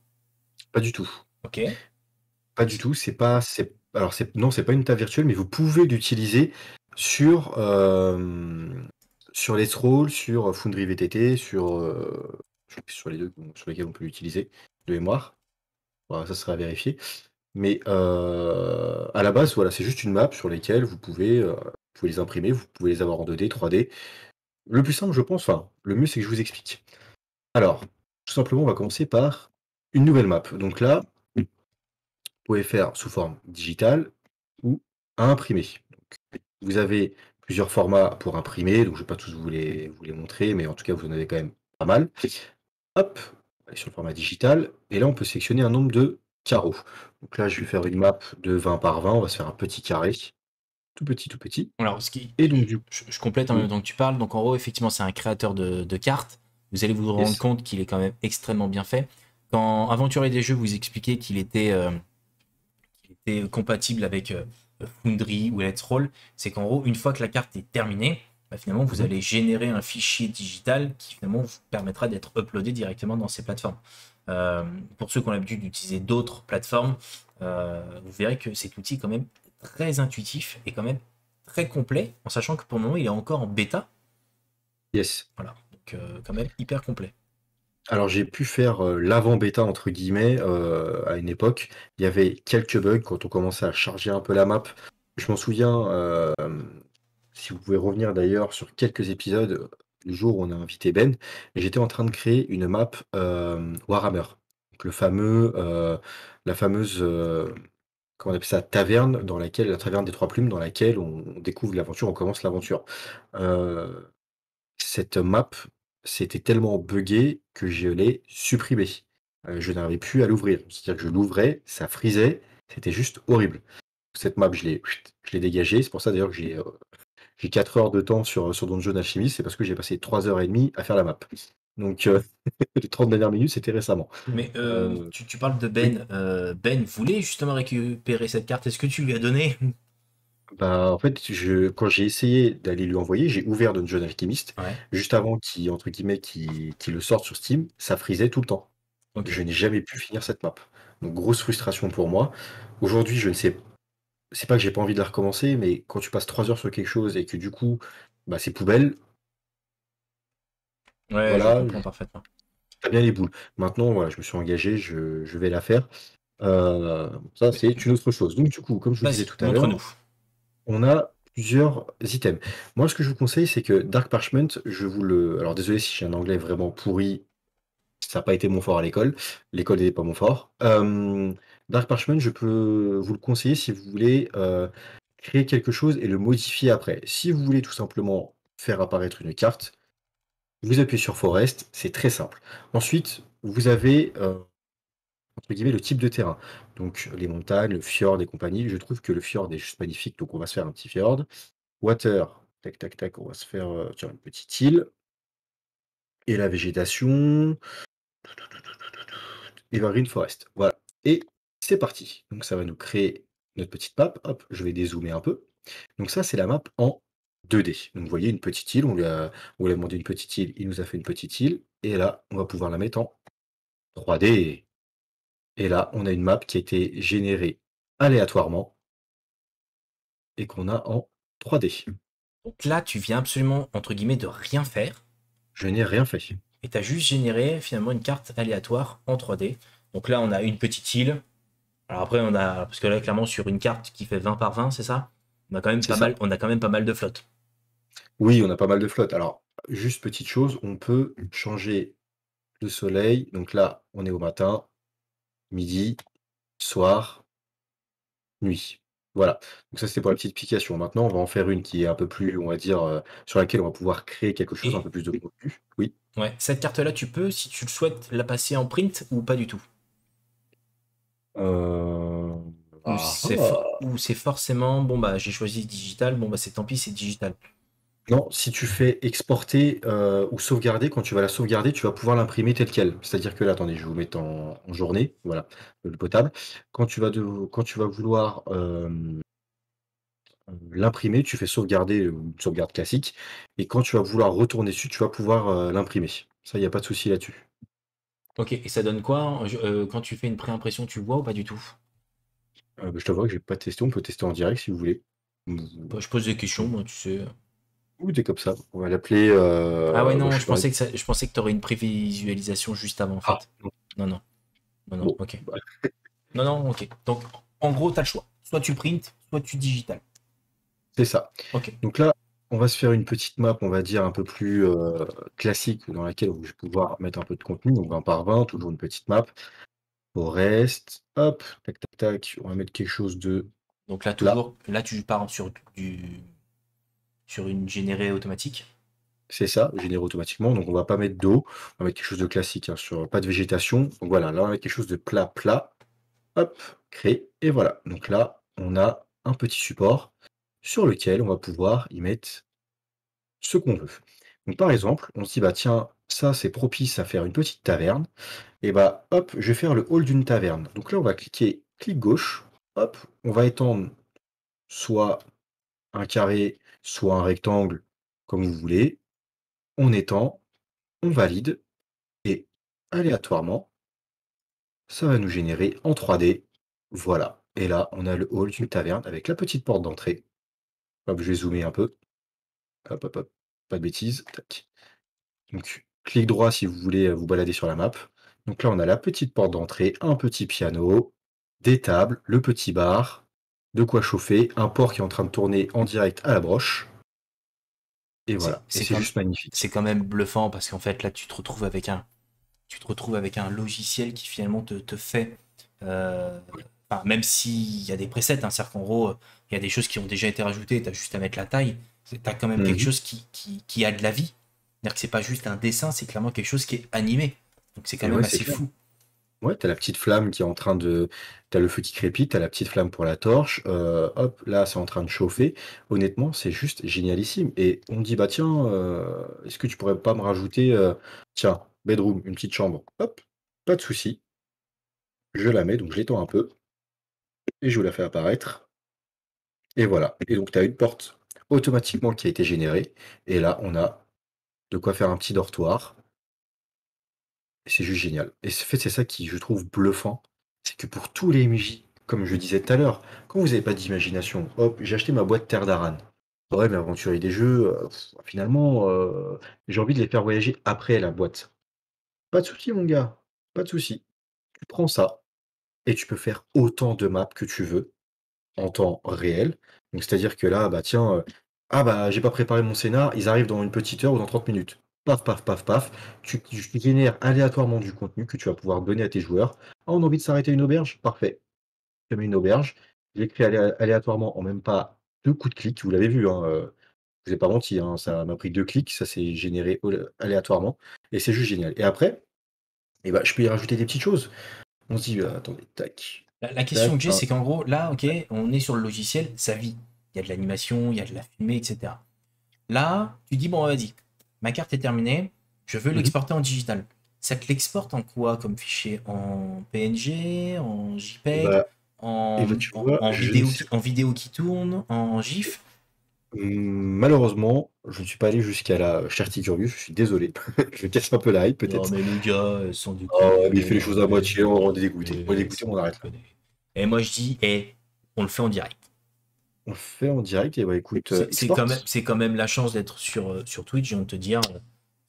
S2: Pas du tout.
S1: Ok.
S2: Pas du tout, non, c'est pas une table virtuelle, mais vous pouvez l'utiliser sur, sur Let's Roll, sur Foundry VTT, sur les 2 sur lesquels on peut l'utiliser de mémoire. Voilà, ça serait à vérifier. Mais, à la base, voilà, c'est juste une map sur lesquelles vous pouvez les imprimer, vous pouvez les avoir en 2D, 3D. Le plus simple, je pense, enfin, le mieux, c'est que je vous explique. Alors, tout simplement, on va commencer par une nouvelle map. Donc là, pouvez faire sous forme digitale ou à imprimer. Donc, vous avez plusieurs formats pour imprimer, donc je ne vais pas tous vous les montrer, mais en tout cas, vous en avez quand même pas mal. hop, aller sur le format digital, et là, on peut sélectionner un nombre de carreaux. Donc là, je vais faire une map de 20 par 20, on va se faire un petit carré, tout petit, tout petit.
S1: Alors,
S2: Et donc, du coup,
S1: je complète en même
S2: oui,
S1: temps que tu parles. Donc, en gros, effectivement, c'est un créateur de cartes. Vous allez vous rendre
S2: yes.
S1: compte qu'il est quand même extrêmement bien fait. Quand Aventurier des Jeux vous expliquait qu'il était compatible avec Foundry ou Let's Roll, c'est qu'en gros, une fois que la carte est terminée, bah, finalement, vous
S2: Mhm.
S1: allez générer un fichier digital qui finalement vous permettra d'être uploadé directement dans ces plateformes. Euh, pour ceux qui ont l'habitude d'utiliser d'autres plateformes, vous verrez que cet outil est quand même très intuitif et quand même très complet, en sachant que pour le moment, il est encore en bêta.
S2: Yes.
S1: Voilà, donc quand même hyper complet.
S2: Alors j'ai pu faire, «l'avant-bêta» entre guillemets, à une époque. Il y avait quelques bugs quand on commençait à charger un peu la map. Je m'en souviens, si vous pouvez revenir d'ailleurs sur quelques épisodes, le jour où on a invité Ben, et j'étais en train de créer une map, Warhammer. Donc la fameuse, comment on appelle ça? Taverne dans laquelle la taverne des 3 plumes dans laquelle on découvre l'aventure, on commence l'aventure. Heu Cette map, c'était tellement buggé que je l'ai supprimée. Je n'arrivais plus à l'ouvrir. C'est-à-dire que je l'ouvrais, ça freezait, c'était juste horrible. Cette map, je l'ai dégagée. C'est pour ça d'ailleurs que j'ai 4 heures de temps sur Dungeon Alchemist, c'est parce que j'ai passé 3 heures et demie à faire la map. Donc les 30 dernières minutes, c'était récemment.
S1: Mais tu parles de
S2: Oui,
S1: Ben. Ben voulait justement récupérer cette carte. Est-ce que tu lui as donné?
S2: bah, en fait, quand j'ai essayé d'aller lui envoyer, j'ai ouvert Dungeon Alchemist
S1: Ouais,
S2: juste avant qu'il entre guillemets, qu'il le sorte sur Steam, ça freezait tout le temps.
S1: ok.
S2: Je n'ai jamais pu finir cette map. Donc grosse frustration pour moi. Aujourd'hui, je ne sais c'est pas que j'ai pas envie de la recommencer, mais quand tu passes 3 heures sur quelque chose et que du coup, bah, c'est poubelle,
S1: Ouais, je
S2: voilà,
S1: comprends parfaitement.
S2: tu bien les boules. Maintenant, voilà, je me suis engagé, je vais la faire. Ça,
S1: Mais
S2: c'est une autre chose. Donc du coup, comme je vous disais
S1: vas-y,
S2: tout à l'heure,
S1: montre-nous.
S2: on a plusieurs items. Moi, ce que je vous conseille, c'est que Dark Parchment, je vous le alors désolé si j'ai un anglais vraiment pourri. Ça n'a pas été mon fort à l'école. L'école n'était pas mon fort. Dark Parchment, je peux vous le conseiller si vous voulez, créer quelque chose et le modifier après. Si vous voulez tout simplement faire apparaître une carte, vous appuyez sur Forest, c'est très simple. Ensuite, vous avez, entre guillemets, «le type de terrain». Donc les montagnes, le fjord et compagnie. Je trouve que le fjord est juste magnifique, donc on va se faire un petit fjord. Water, tac, tac, tac, on va se faire, tiens, une petite île et la végétation. Evergreen Forest, voilà et c'est parti. Donc ça va nous créer notre petite map. Hop, je vais dézoomer un peu. Donc ça, c'est la map en 2D. Donc vous voyez une petite île, on lui a demandé une petite île, il nous a fait une petite île et là, on va pouvoir la mettre en 3D et là, on a une map qui a été générée aléatoirement et qu'on a en 3D.
S1: Donc là, tu viens absolument, entre guillemets, de rien faire.
S2: Je n'ai rien fait.
S1: Et tu as juste généré finalement une carte aléatoire en 3D. Donc là, on a une petite île. Alors après, on a. Parce que là, clairement, sur une carte qui fait 20 par 20, c'est ça? On a quand même
S2: C'est
S1: pas
S2: ça.
S1: mal, on a quand même pas mal de flotte.
S2: Oui, on a pas mal de flottes. Alors, juste petite chose, on peut changer le soleil. Donc là, on est au matin, midi, soir, nuit. Voilà. Donc ça, c'était pour la petite application. Maintenant, on va en faire une qui est un peu plus, on va dire, sur laquelle on va pouvoir créer quelque chose, un
S1: Et
S2: peu plus de contenu. Oui.
S1: ouais, cette carte-là, tu peux, si tu le souhaites, la passer en print ou pas du tout.
S2: Heu,
S1: Ou
S2: ah ah!
S1: c'est forcément, bon bah j'ai choisi digital, bon bah c'est tant pis, c'est digital.
S2: Non, si tu fais exporter, ou sauvegarder, quand tu vas la sauvegarder, tu vas pouvoir l'imprimer telle quelle. C'est-à-dire que là, attendez, je vais vous mettre en journée, voilà, le potable. Quand tu vas vouloir, l'imprimer, tu fais sauvegarder, une sauvegarde classique et quand tu vas vouloir retourner dessus, tu vas pouvoir, l'imprimer. Ça, il y a pas de souci là-dessus.
S1: Ok, et ça donne quoi quand tu fais une préimpression, tu le vois ou pas du tout?
S2: Bah, je t'avoue que j'ai pas testé, on peut tester en direct si vous voulez.
S1: Bah, je pose des questions, moi, tu sais.
S2: Ou des comme ça. On va l'appeler,
S1: Ah ouais,
S2: bah,
S1: non,
S2: je sais pas.
S1: je pensais que tu aurais une prévisualisation juste avant, en
S2: Ah!
S1: fait. Non, non, non, non,
S2: Bon,
S1: ok.
S2: bah,
S1: Non, non, ok. Donc, en gros, tu as le choix. Soit tu prints, soit tu digital.
S2: c'est ça.
S1: Ok.
S2: Donc là, on va se faire une petite map, on va dire un peu plus, classique dans laquelle je vais pouvoir mettre un peu de contenu, donc 20 par 20, toujours une petite map. Forest, hop, tac, tac, tac, on va mettre quelque chose de
S1: Donc là,
S2: plat.
S1: toujours, là, tu pars sur une générée automatique.
S2: C'est ça, généré automatiquement. Donc on va pas mettre d'eau, on va mettre quelque chose de classique, hein, sur pas de végétation. Donc voilà, là on va mettre quelque chose de plat, plat. Hop, créer et voilà. Donc là, on a un petit support sur lequel on va pouvoir y mettre ce qu'on veut. Donc par exemple, on se dit: «Bah tiens, ça c'est propice à faire une petite taverne» et bah, hop, je vais faire le hall d'une taverne. Donc là, on va cliquer clic gauche, hop, on va étendre soit un carré, soit un rectangle, comme vous voulez. On étend, on valide et aléatoirement, ça va nous générer en 3D, voilà. Et là, on a le hall d'une taverne avec la petite porte d'entrée. Hop, je vais zoomer un peu. Hop, hop, hop, pas de bêtises, tac. Donc clic droit si vous voulez, vous balader sur la map. Donc là, on a la petite porte d'entrée, un petit piano, des tables, le petit bar, de quoi chauffer, un porc qui est en train de tourner en direct à la broche et
S1: C'est
S2: voilà et
S1: c'est
S2: c'est
S1: quand,
S2: juste magnifique.
S1: c'est quand même bluffant parce qu'en fait, là, tu te retrouves avec un logiciel qui finalement te fait, euh, enfin, même s'il y a des presets, hein, c'est-à-dire qu'en gros, il y a des choses qui ont déjà été rajoutées, tu as juste à mettre la taille, tu as quand même quelque
S2: Mmh.
S1: chose qui a de la vie. C'est-à-dire que c'est pas juste un dessin, c'est clairement quelque chose qui est animé. Donc c'est quand
S2: Et
S1: même
S2: ouais, c'est
S1: assez
S2: clair.
S1: fou.
S2: Ouais, t'as la petite flamme qui est en train de t'as le feu qui crépite, t'as la petite flamme pour la torche, hop, là, c'est en train de chauffer. Honnêtement, c'est juste génialissime et on me dit: «Bah, tiens, est-ce que tu pourrais pas me rajouter, tiens, bedroom, une petite chambre». Hop, pas de souci, je la mets, donc je l'étends un peu et je vous la fais apparaître et voilà et donc tu as une porte automatiquement qui a été générée et là, on a de quoi faire un petit dortoir. Et c'est juste génial. Et en fait, c'est ça qui, je trouve, bluffant. C'est que pour tous les MJ, comme je disais tout à l'heure, quand vous avez pas d'imagination, hop, j'ai acheté ma boîte Terre d'Aran. Ouais, mais aventurier des jeux, finalement, j'ai envie de les faire voyager après la boîte. Pas de souci, mon gars, pas de souci. Tu prends ça et tu peux faire autant de maps que tu veux en temps réel. Donc c'est-à-dire que là, bah tiens, ah bah j'ai pas préparé mon scénar, ils arrivent dans une petite heure ou dans 30 minutes. Paf, paf, paf, paf. Tu génères aléatoirement du contenu que tu vas pouvoir donner à tes joueurs. Ah, on a envie de s'arrêter à une auberge? Parfait. Je mets une auberge. Je l'ai créé aléatoirement en même pas 2 coups de clic. Vous l'avez vu, hein, je vous ai pas menti, hein, ça m'a pris 2 clics, ça s'est généré aléatoirement et c'est juste génial. Et après, et bah, je peux y rajouter des petites choses. On se dit, attendez, tac,
S1: La question
S2: tac,
S1: que j'ai,
S2: hein,
S1: c'est qu'en gros, là, ok, on est sur le logiciel, ça vit. Il y a de l'animation, il y a de la fumée, etc. Là, tu dis, bon, vas-y, ma carte est terminée, je veux
S2: mmh
S1: l'exporter en digital. Ça te l'exporte en quoi comme fichier? En PNG, en
S2: et
S1: JPEG,
S2: bah tu vois,
S1: en
S2: je ne
S1: vidéo
S2: sais.
S1: qui tourne, en GIF?
S2: Malheureusement, je ne suis pas allé jusqu'à la Cherty-Curious, je suis désolé. Je casse un peu la hype
S1: Non,
S2: peut-être.
S1: mais le gars, sans
S2: Ah ouais, mais il
S1: déconner,
S2: fait les choses à moitié, on est dégoûté. On est dégoûté,
S1: sans
S2: on arrête là.
S1: déconner. Et moi, je dis, on le fait en direct.
S2: On le fait en direct et bah écoute,
S1: C'est
S2: export.
S1: quand même la chance d'être sur Twitch, j'ai envie de te dire,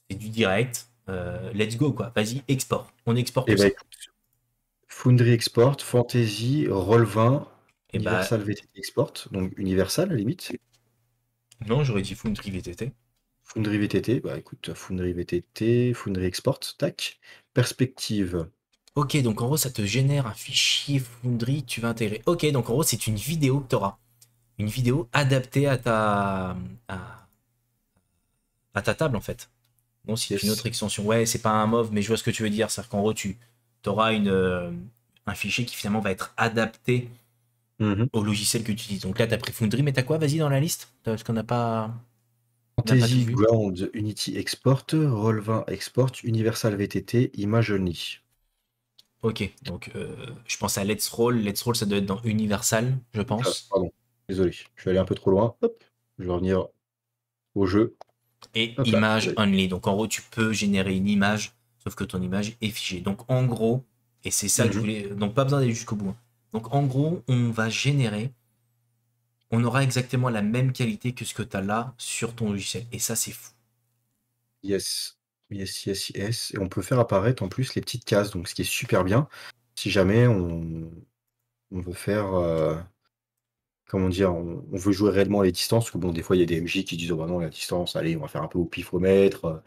S1: c'est du direct. Let's go, quoi. Vas-y, export. On exporte
S2: Et
S1: tout
S2: bah
S1: ça.
S2: écoute, Foundry Export, Fantasy, Roll20,
S1: Et bah,
S2: Universal VTT Export, donc Universal à la limite.
S1: non, j'aurais dit Foundry VTT.
S2: Foundry VTT, bah écoute, Foundry VTT, Foundry Export, tac. Perspective.
S1: Ok, donc en gros, ça te génère un fichier Foundry, tu vas intégrer. Ok, donc en gros, c'est une vidéo que tu auras. Une vidéo adaptée à, à ta table, en fait. Bon, c'est une
S2: Yes.
S1: autre extension. Ouais, c'est pas un MOV, mais je vois ce que tu veux dire. C'est-à-dire qu'en gros, tu auras un fichier qui finalement va être adapté
S2: Mhm.
S1: au logiciel que tu utilises. Donc là, tu as pris Foundry, mais tu as quoi? Vas-y dans la liste. Parce qu'on n'a pas tout
S2: Fantasy
S1: vu.
S2: Ground Unity Export, Roll20 Export, Universal VTT, Image Only.
S1: Ok, donc je pense à Let's Roll. Let's Roll, ça doit être dans Universal, je
S2: Oula,
S1: pense.
S2: pardon, désolé, je suis allé un peu trop loin. Hop, je vais revenir au jeu.
S1: Et
S2: Hop là,
S1: Image
S2: désolé.
S1: Only. Donc en gros, tu peux générer une image, sauf que ton image est figée. Donc en gros, et c'est ça que je
S2: Mhm.
S1: voulais. Donc pas besoin d'aller jusqu'au bout, hein. Donc en gros, on aura exactement la même qualité que ce que tu as là sur ton logiciel. Et ça, c'est fou.
S2: Yes, yes, yes, yes. Et on peut faire apparaître en plus les petites cases, donc ce qui est super bien. Si jamais on veut faire, comment dire, on veut jouer réellement à les distances, parce que bon, des fois il y a des MJ qui disent: «Oh bah non, la distance, allez, on va faire un peu au pifomètre».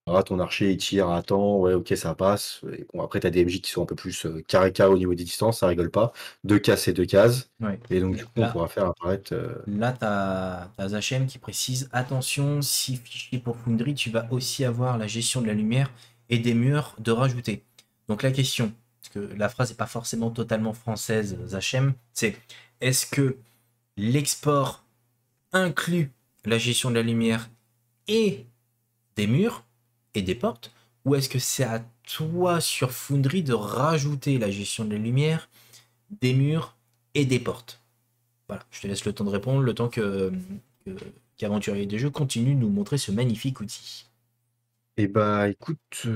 S2: Ah, ton archer, il tire à temps, ouais, OK, ça passe. Et bon, après, tu as des MJ qui sont un peu plus carré au niveau des distances, ça rigole pas. Deux cases, c'est deux cases.
S1: Ouais.
S2: Et donc, du coup, on
S1: Là,
S2: pourra faire apparaître.
S1: là, t'as Zachem qui précise, attention, si fichier pour Foundry, tu vas aussi avoir la gestion de la lumière et des murs de rajouter. Donc la question, parce que la phrase n'est pas forcément totalement française, Zachem, c'est est-ce que l'export inclut la gestion de la lumière et des murs et des portes, ou est-ce que c'est à toi sur Foundry de rajouter la gestion de la lumière, des murs et des portes? Voilà, je te laisse le temps de répondre, le temps que- qu'Aventurier des Jeux continue de nous montrer ce magnifique outil.
S2: Eh bah, écoute,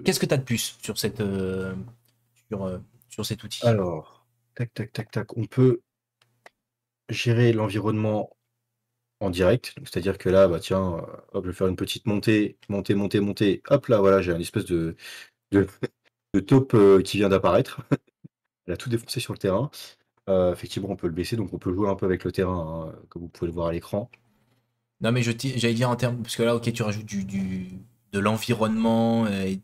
S1: Qu'est-ce que tu as de plus sur, euh, sur cet outil?
S2: alors, tac, tac, tac, tac. On peut gérer l'environnement en direct. Donc, c'est-à-dire que là, bah tiens, hop, je vais faire une petite montée, montée, montée, montée. Hop là, voilà, j'ai un espèce de, de taupe qui vient d'apparaître. Elle a tout défoncé sur le terrain. Effectivement, on peut le baisser, donc on peut jouer un peu avec le terrain, hein, comme vous pouvez le voir à l'écran.
S1: Non, mais j'allais dire en termes, parce que là, ok, tu rajoutes de l'environnement et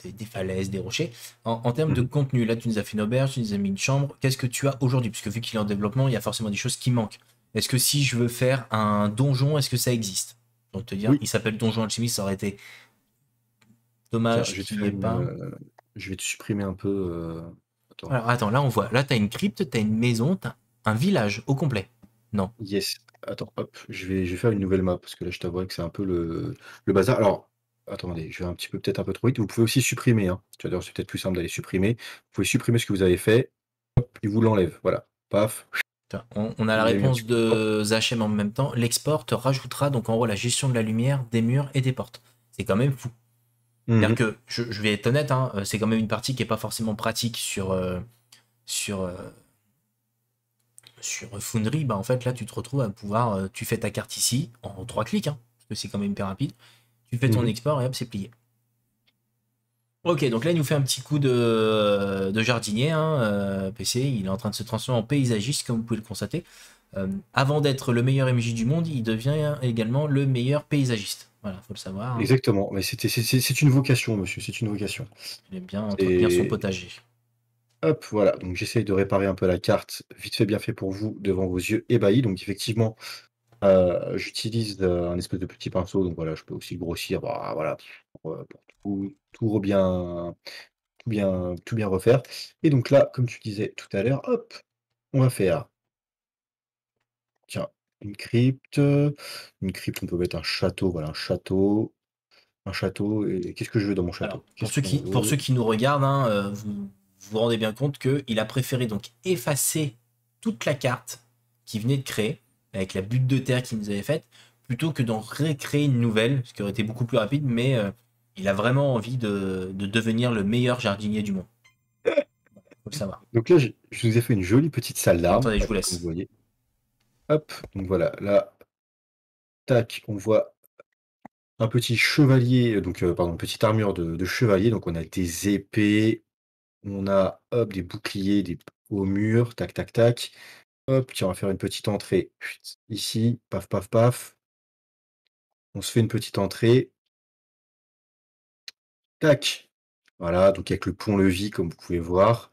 S1: des falaises, des rochers. En termes de
S2: Mhm.
S1: contenu, là, tu nous as fait une auberge, tu nous as mis une chambre. Qu'est-ce que tu as aujourd'hui? Parce que vu qu'il est en développement, il y a forcément des choses qui manquent. Est-ce que si je veux faire un donjon, est-ce que ça existe? Donc te dire,
S2: Oui,
S1: il s'appelle Donjon Alchimiste, ça aurait été
S2: tiens,
S1: dommage qu'il n'y ait pas.
S2: je vais te supprimer un peu. Attends,
S1: Alors attends, là on voit, là t'as une crypte, t'as une maison, t'as un village au complet. Non.
S2: yes. Attends, hop, je vais faire une nouvelle map parce que là, je t'avoue que c'est un peu le bazar. Alors, attendez, je vais un petit peu peut-être un peu trop vite. Vous pouvez aussi supprimer, hein. Tu vois, d'ailleurs, c'est peut-être plus simple d'aller supprimer. Vous pouvez supprimer ce que vous avez fait, il vous l'enlève. Voilà. Paf,
S1: Tiens, on a
S2: il
S1: la
S2: vous a mis un petit
S1: réponse
S2: peu propre.
S1: de Zachem en même temps. L'export te rajoutera donc en gros la gestion de la lumière, des murs et des portes. C'est quand même fou. C'est-à-dire
S2: Mhm.
S1: que, je vais être honnête, hein, c'est quand même une partie qui est pas forcément pratique sur, euh, sur Foundry. Bah, en fait, là, tu te retrouves à pouvoir. Tu fais ta carte ici, en 3 clics, hein, parce que c'est quand même hyper rapide. Tu fais ton
S2: Mhm.
S1: export et hop, c'est plié. Ok, donc là, il nous fait un petit coup de jardinier, hein, PC. Il est en train de se transformer en paysagiste, comme vous pouvez le constater. Avant d'être le meilleur MJ du monde, il devient également le meilleur paysagiste. Voilà, faut le savoir, hein.
S2: Exactement. Mais c'est une vocation, monsieur. C'est une vocation.
S1: Il aime bien entretenir son
S2: Et
S1: potager.
S2: hop, voilà. Donc, j'essaye de réparer un peu la carte, vite fait, bien fait pour vous, devant vos yeux ébahis. Donc, effectivement, j'utilise un espèce de petit pinceau. Donc, voilà, je peux aussi le grossir. Bah, voilà, pour tout bien refaire. Et donc, là, comme tu disais tout à l'heure, hop, on va faire, tiens, une crypte. Une crypte, on peut mettre un château. Voilà, un château. Un château. Et qu'est-ce que je veux dans mon
S1: Alors,
S2: château?
S1: pour
S2: Qu'est-ce
S1: ceux
S2: qu'on
S1: qui, pour
S2: veut?
S1: ceux qui nous regardent, hein, vous vous rendez bien compte qu'il a préféré donc effacer toute la carte qu'il venait de créer, avec la butte de terre qu'il nous avait faite, plutôt que d'en recréer une nouvelle, ce qui aurait été beaucoup plus rapide, mais il a vraiment envie de devenir le meilleur jardinier du monde. Faut le savoir.
S2: Donc là, je vous ai fait une jolie petite salle d'armes,
S1: Attendez, je
S2: hop,
S1: vous
S2: comme vous
S1: laisse.
S2: voyez. Hop, donc voilà, là, tac, on voit un petit chevalier, donc pardon, une petite armure de chevalier. Donc on a des épées, on a, hop, des boucliers, des au mur, tac, tac, tac. Hop, tiens, on va faire une petite entrée chut, ici, paf, paf, paf. On se fait une petite entrée, tac. Voilà, donc avec le pont-levis, comme vous pouvez voir.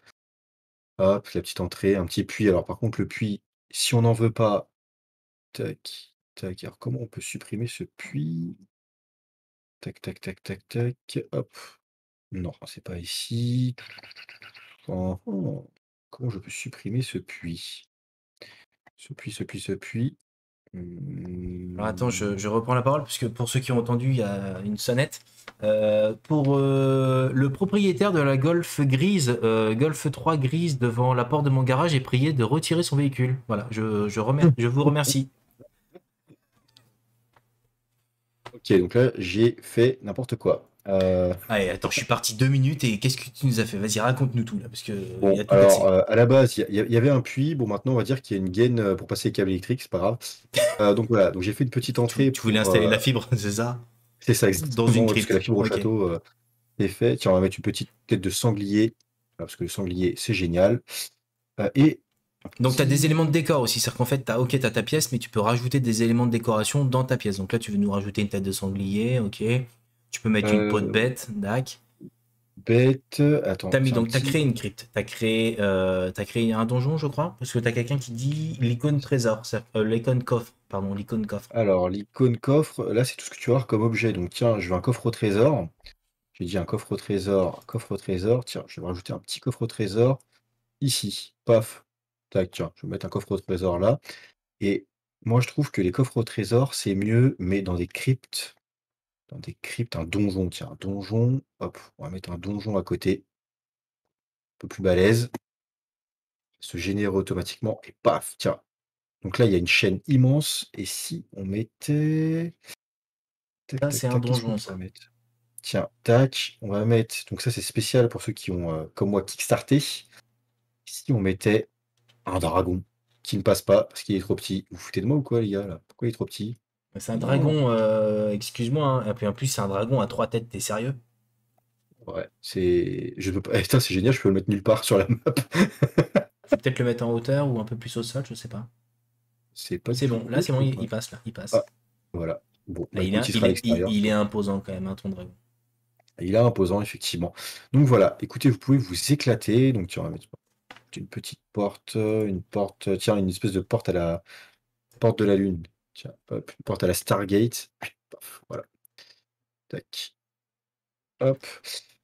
S2: Hop, la petite entrée, un petit puits. Alors par contre, le puits, si on n'en veut pas, tac, tac. Alors comment on peut supprimer ce puits? Tac, tac, tac, tac, tac, hop. Non, c'est pas ici. Oh, oh. Comment je peux supprimer ce puits? Ce puits.
S1: Alors attends,
S2: Mmh.
S1: je reprends la parole, puisque pour ceux qui ont entendu, il y a une sonnette. Pour le propriétaire de la Golf grise, Golf 3 grise devant la porte de mon garage est prié de retirer son véhicule. Voilà, je vous remercie.
S2: OK, donc là, j'ai fait n'importe quoi.
S1: Allez, attends, je suis parti 2 minutes et qu'est-ce que tu nous as fait? Vas-y, raconte-nous tout là, parce que il y
S2: Bon,
S1: a tout
S2: alors,
S1: cassé.
S2: à la base, il y avait un puits. Bon, maintenant, on va dire qu'il y a une gaine, pour passer les câbles électriques, c'est pas grave. Donc voilà, donc j'ai fait une petite entrée
S1: Tu voulais
S2: pour,
S1: installer la fibre, c'est ça?
S2: c'est ça
S1: Dans une
S2: exactement, ouais, parce que la
S1: crypte.
S2: fibre au
S1: Ok.
S2: château, c'est fait. Tiens, on va mettre une petite tête de sanglier, parce que le sanglier, c'est génial. Et
S1: Donc tu as des
S2: parti.
S1: éléments de décor aussi, c'est-à-dire qu'en fait, t'as ta pièce, mais tu peux rajouter des éléments de décoration dans ta pièce. Donc là, tu veux nous rajouter une tête de sanglier, ok. Tu peux mettre une peau de
S2: Euh,
S1: bête, dac.
S2: bête. Attends, c'est un
S1: Donc t'as
S2: petit.
S1: créé une crypte, t'as créé un donjon, je crois, parce que t'as quelqu'un qui dit l'icône trésor, l'icône coffre, pardon, l'icône coffre.
S2: Alors, l'icône coffre, là, c'est tout ce que tu vas avoir comme objet. Donc, tiens, je veux un coffre au trésor. J'ai dit un coffre au trésor, coffre au trésor. Tiens, je vais rajouter un petit coffre au trésor ici. Paf. Tac, tiens, je vais mettre un coffre au trésor là. Et moi, je trouve que les coffres au trésor, c'est mieux, mais dans des cryptes. Dans des cryptes, un donjon. Tiens, un donjon. Hop, on va mettre un donjon à côté. Un peu plus balèze. Se génère automatiquement. Et paf, tiens. Donc là, il y a une chaîne immense. Et si on mettait. Tac,
S1: Ça, c'est
S2: tac,
S1: un
S2: tac, qu'est-ce qu'on
S1: donjon,
S2: pourrait
S1: ça.
S2: mettre? Tiens, tac, on va mettre. Donc ça, c'est spécial pour ceux qui ont, comme moi, kickstarté. Si on mettait un dragon qui ne passe pas parce qu'il est trop petit. Vous vous foutez de moi ou quoi, les gars, là? Pourquoi il est trop petit?
S1: C'est un
S2: Non.
S1: dragon, excuse-moi, hein. Et puis en plus, c'est un dragon à 3 têtes, t'es sérieux?
S2: Ouais, c'est. Je peux pas. Putain, c'est génial, je peux le mettre nulle part sur la map.
S1: Faut peut-être le mettre en hauteur ou un peu plus au sol, je sais pas.
S2: C'est pas du
S1: C'est
S2: tout.
S1: bon, là
S2: Oh,
S1: c'est bon,
S2: oh,
S1: il
S2: oh.
S1: passe là, il passe.
S2: Ah, voilà. Bon,
S1: Là,
S2: bah écoute, il sera à l'extérieur.
S1: il est imposant quand même, hein, ton dragon.
S2: Il est imposant, effectivement. Donc voilà, écoutez, vous pouvez vous éclater. Donc, tiens, on va mettre une petite porte, une porte, tiens, une espèce de porte à la porte de la Lune. Tiens, hop, une porte à la Stargate. Paf, voilà, tac, hop.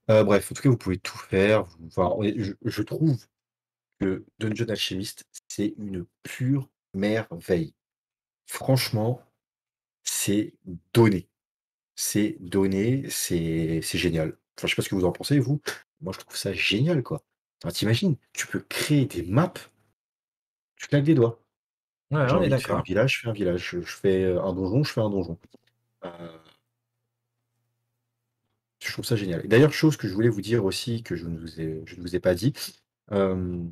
S2: Bref, en tout cas, vous pouvez tout faire. Enfin, je trouve que Dungeon Alchemist, c'est une pure merveille. Franchement, c'est donné. C'est donné, c'est génial. Enfin, je sais pas ce que vous en pensez, vous. Moi, je trouve ça génial, quoi. Enfin, tu tu peux créer des maps, tu claques des doigts.
S1: Ouais,
S2: J'ai
S1: on est
S2: envie de faire un
S1: d'accord.
S2: village, je fais un village. Je fais un donjon, je fais un donjon. Heu, je trouve ça génial. Et d'ailleurs, chose que je voulais vous dire aussi, que je ne vous ai pas dit, hem,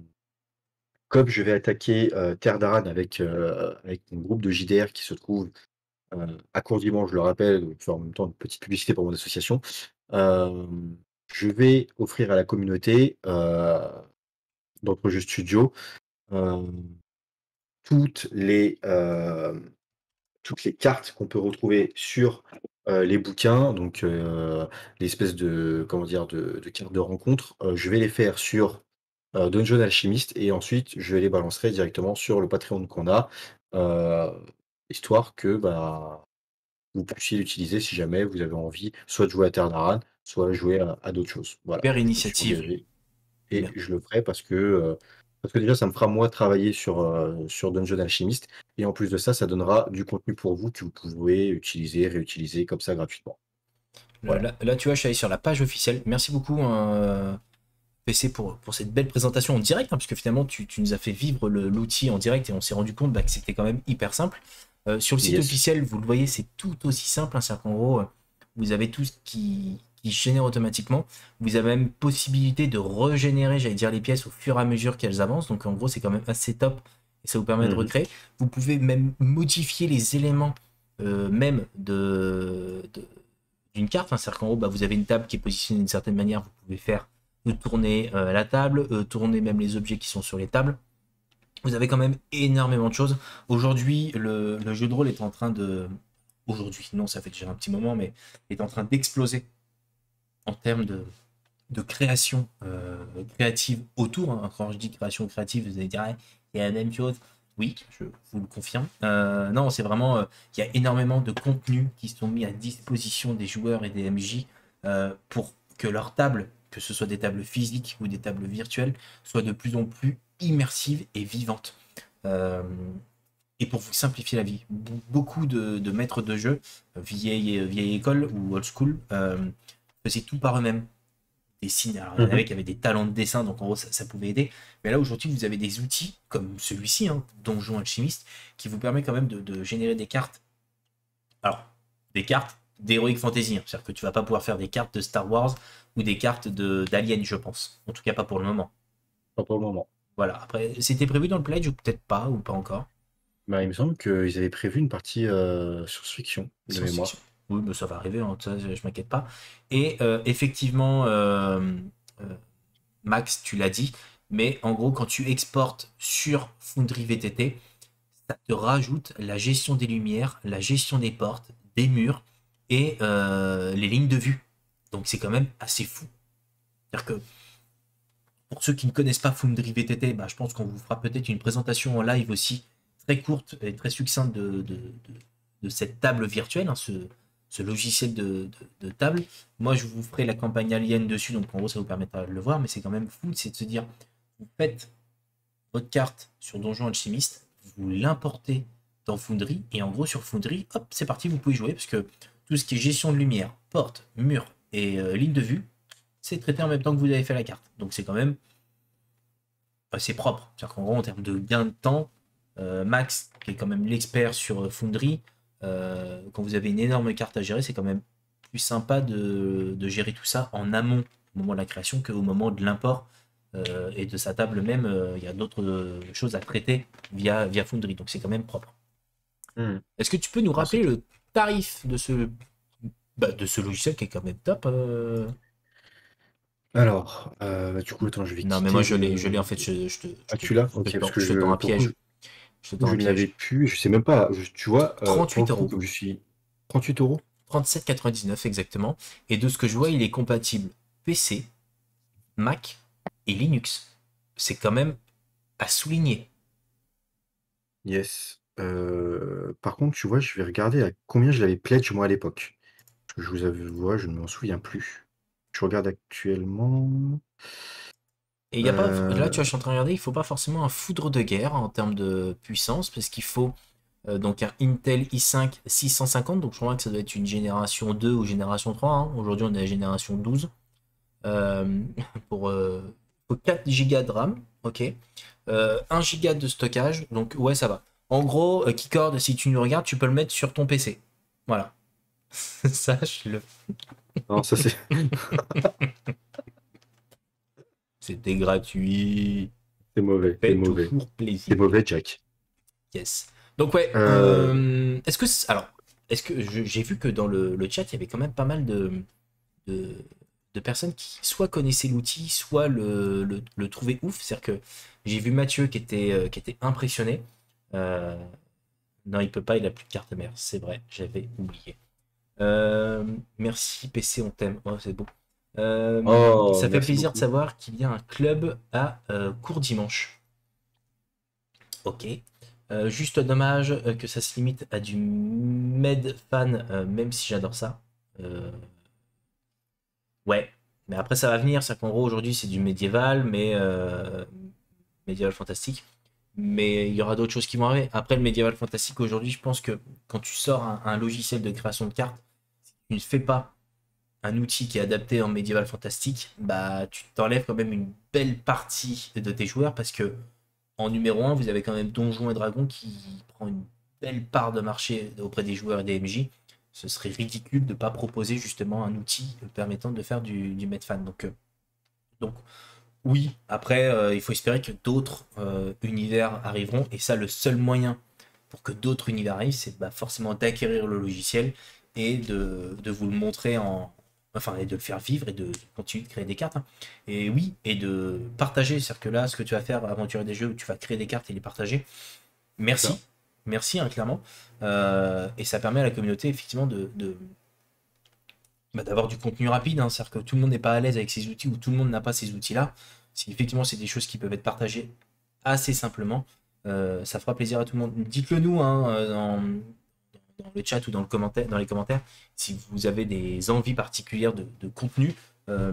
S2: comme je vais attaquer, Terre d'Aran avec mon groupe de JDR qui se trouve, à Courdimanche, je le rappelle, donc faire en même temps une petite publicité pour mon association. Hem, je vais offrir à la communauté, d'Entre Jeux Studio, hem, toutes les, toutes les cartes qu'on peut retrouver sur, les bouquins, donc l'espèce de comment dire? De cartes de rencontre, je vais les faire sur, Dungeon Alchemist et ensuite je les balancerai directement sur le Patreon qu'on a, heu, histoire que, bah, vous puissiez l'utiliser si jamais vous avez envie, soit de jouer à Terre d'Aran, soit jouer à d'autres choses. Voilà,
S1: Super
S2: je me suis
S1: initiative.
S2: engagé et
S1: Bien.
S2: je le ferai parce que déjà ça me fera moi travailler sur Dungeon Alchemist et en plus de ça, ça donnera du contenu pour vous que vous pouvez utiliser, réutiliser comme ça gratuitement. Voilà.
S1: Là, tu vois, je suis allé sur la page officielle. Merci beaucoup, hein, PC, pour cette belle présentation en direct, hein, parce que finalement, tu nous as fait vivre l'outil en direct et on s'est rendu compte bah, que c'était quand même hyper simple. Sur le site
S2: Yes.
S1: officiel, vous le voyez, c'est tout aussi simple. Hein, c'est-à-dire qu'en gros, vous avez tout ce qui génère automatiquement. Vous avez même possibilité de régénérer, j'allais dire, les pièces au fur et à mesure qu'elles avancent. Donc en gros, c'est quand même assez top et ça vous permet de
S2: Mmh.
S1: recréer. Vous pouvez même modifier les éléments même d'une carte. Hein. C'est-à-dire qu'en gros, bah, vous avez une table qui est positionnée d'une certaine manière. Vous pouvez faire tourner la table, tourner même les objets qui sont sur les tables. Vous avez quand même énormément de choses. Aujourd'hui, le jeu de rôle est en train de... Aujourd'hui, non, ça fait déjà un petit moment, mais est en train d'exploser en termes de création créative autour. Hein. Quand je dis création créative, vous allez dire, ah, c'est la même chose. Oui, je vous le confirme. Non, c'est vraiment, il y a énormément de contenus qui sont mis à disposition des joueurs et des MJ pour que leurs tables, que ce soit des tables physiques ou des tables virtuelles, soient de plus en plus immersives et vivantes. Euh, et pour vous simplifier la vie, beaucoup de maîtres de jeu, vieille école ou old school, faisaient tout par eux-mêmes dessine. Alors, il y en avait
S2: Mmh.
S1: qui avaient des talents de dessin, donc en gros, ça pouvait aider. Mais là, aujourd'hui, vous avez des outils comme celui-ci, hein, Donjon Alchimiste, qui vous permet quand même de générer des cartes. Alors, des cartes d'Heroic Fantasy. Hein. C'est-à-dire que tu vas pas pouvoir faire des cartes de Star Wars ou des cartes d'Alien, je pense. En tout cas, pas pour le moment.
S2: Pas pour le moment.
S1: Voilà. Après, c'était prévu dans le pledge ou peut-être pas, ou pas encore.
S2: Bah, il me semble qu'ils avaient prévu une partie, science-fiction de
S1: Science-fiction.
S2: mémoire.
S1: Oui, mais ça va arriver, hein, ça, je m'inquiète pas. Et effectivement, euh, Max, tu l'as dit, Mais en gros, quand tu exportes sur Foundry VTT, ça te rajoute la gestion des lumières, la gestion des portes, des murs et les lignes de vue. Donc c'est quand même assez fou. C'est-à-dire que pour ceux qui ne connaissent pas Foundry VTT, bah, je pense qu'on vous fera peut-être une présentation en live aussi très courte et très succincte de cette table virtuelle, hein, ce logiciel de table. Moi, je vous ferai la campagne Alien dessus, donc en gros, ça vous permettra de le voir, mais c'est quand même fou, c'est de se dire, vous faites votre carte sur Donjon Alchimiste, vous l'importez dans Foundry, et en gros, sur Foundry, hop, c'est parti, vous pouvez jouer, parce que tout ce qui est gestion de lumière, porte, mur et ligne de vue, c'est traité en même temps que vous avez fait la carte. Donc c'est quand même assez propre. C'est-à-dire qu'en gros, en termes de gain de temps, Max, qui est quand même l'expert sur Foundry, quand vous avez une énorme carte à gérer, c'est quand même plus sympa de gérer tout ça en amont au moment de la création qu'au moment de l'import et de sa table même. Il y a d'autres choses à traiter via Foundry, donc c'est quand même propre. Est-ce que tu peux nous
S2: Ah,
S1: rappeler le tarif de ce logiciel qui est quand même top
S2: Alors, du coup, attends, je vais
S1: Non, mais moi
S2: quitter
S1: je l'ai en
S2: le.
S1: fait,
S2: Ah, tu l'as? Ok, parce que
S1: je te tends un
S2: pour le coup,
S1: piège. Je te tends
S2: je
S1: un
S2: ne l'avais
S1: piège.
S2: plus. Je sais même pas. Tu vois, pour
S1: 38
S2: le coup,
S1: euros.
S2: comme je suis 38 €.
S1: 37,99 exactement. Et de ce que je vois, il est compatible PC, Mac et Linux. C'est quand même à souligner.
S2: Yes. Par contre, tu vois, je vais regarder à combien je l'avais pledge moi à l'époque. Parce que je vous avoue, je ne m'en souviens plus. Je regarde actuellement.
S1: Et il y a pas, là, tu vois, je suis en train de regarder, il faut pas forcément un foudre de guerre en termes de puissance, parce qu'il faut donc un Intel i5 650, donc je crois que ça doit être une génération 2 ou génération 3, hein. Aujourd'hui, on est à la génération 12. Euh, pour, faut 4 Go de RAM, ok. 1 Go de stockage, donc ouais, ça va. En gros, Keycord, si tu nous regardes, tu peux le mettre sur ton PC. Voilà. Sache-le.
S2: Non, ça c'est
S1: C'était gratuit.
S2: c'est mauvais, c'est
S1: Fait
S2: mauvais.
S1: toujours
S2: C'est
S1: plaisir.
S2: mauvais, Jack.
S1: Yes. Donc ouais,
S2: Euh,
S1: alors, est-ce que j'ai vu que dans le chat, il y avait quand même pas mal de, de personnes qui soit connaissaient l'outil, soit le trouvaient ouf. C'est-à-dire que j'ai vu Mathieu qui était impressionné. Euh, non, il peut pas, il a plus de carte mère. C'est vrai, j'avais oublié. Merci PC, on t'aime. Oh, c'est beau.
S2: Oh,
S1: Ça fait
S2: merci
S1: plaisir de
S2: beaucoup.
S1: savoir qu'il y a un club à court dimanche. Ok. Juste dommage que ça se limite à du med fan, même si j'adore ça. Euh, ouais, mais après ça va venir. C'est qu'en gros aujourd'hui c'est du médiéval, mais médiéval fantastique. Mais il y aura d'autres choses qui vont arriver. Après le médiéval fantastique aujourd'hui, je pense que quand tu sors un logiciel de création de cartes, si tu ne fais pas un outil qui est adapté en médiéval fantastique, bah tu t'enlèves quand même une belle partie de tes joueurs parce que en numéro un, vous avez quand même Donjons et Dragons qui prend une belle part de marché auprès des joueurs et des MJ. Ce serait ridicule de ne pas proposer justement un outil permettant de faire du Medfan. Donc oui, après, il faut espérer que d'autres univers arriveront. Et ça, le seul moyen pour que d'autres univers arrivent, c'est bah, forcément d'acquérir le logiciel et de vous le montrer en. Enfin, et de le faire vivre et de continuer de créer des cartes, hein. Et oui, et de partager. C'est-à-dire que là, ce que tu vas faire, aventurer des jeux où tu vas créer des cartes et les partager.
S2: Ça.
S1: Merci. Merci, hein, clairement. Et ça permet à la communauté, effectivement, bah, d'avoir du contenu rapide, hein. C'est-à-dire que tout le monde n'est pas à l'aise avec ces outils ou tout le monde n'a pas ces outils-là. Si effectivement c'est des choses qui peuvent être partagées assez simplement, ça fera plaisir à tout le monde. Dites-le nous hein, dans le chat ou dans les commentaires si vous avez des envies particulières de contenu. Euh,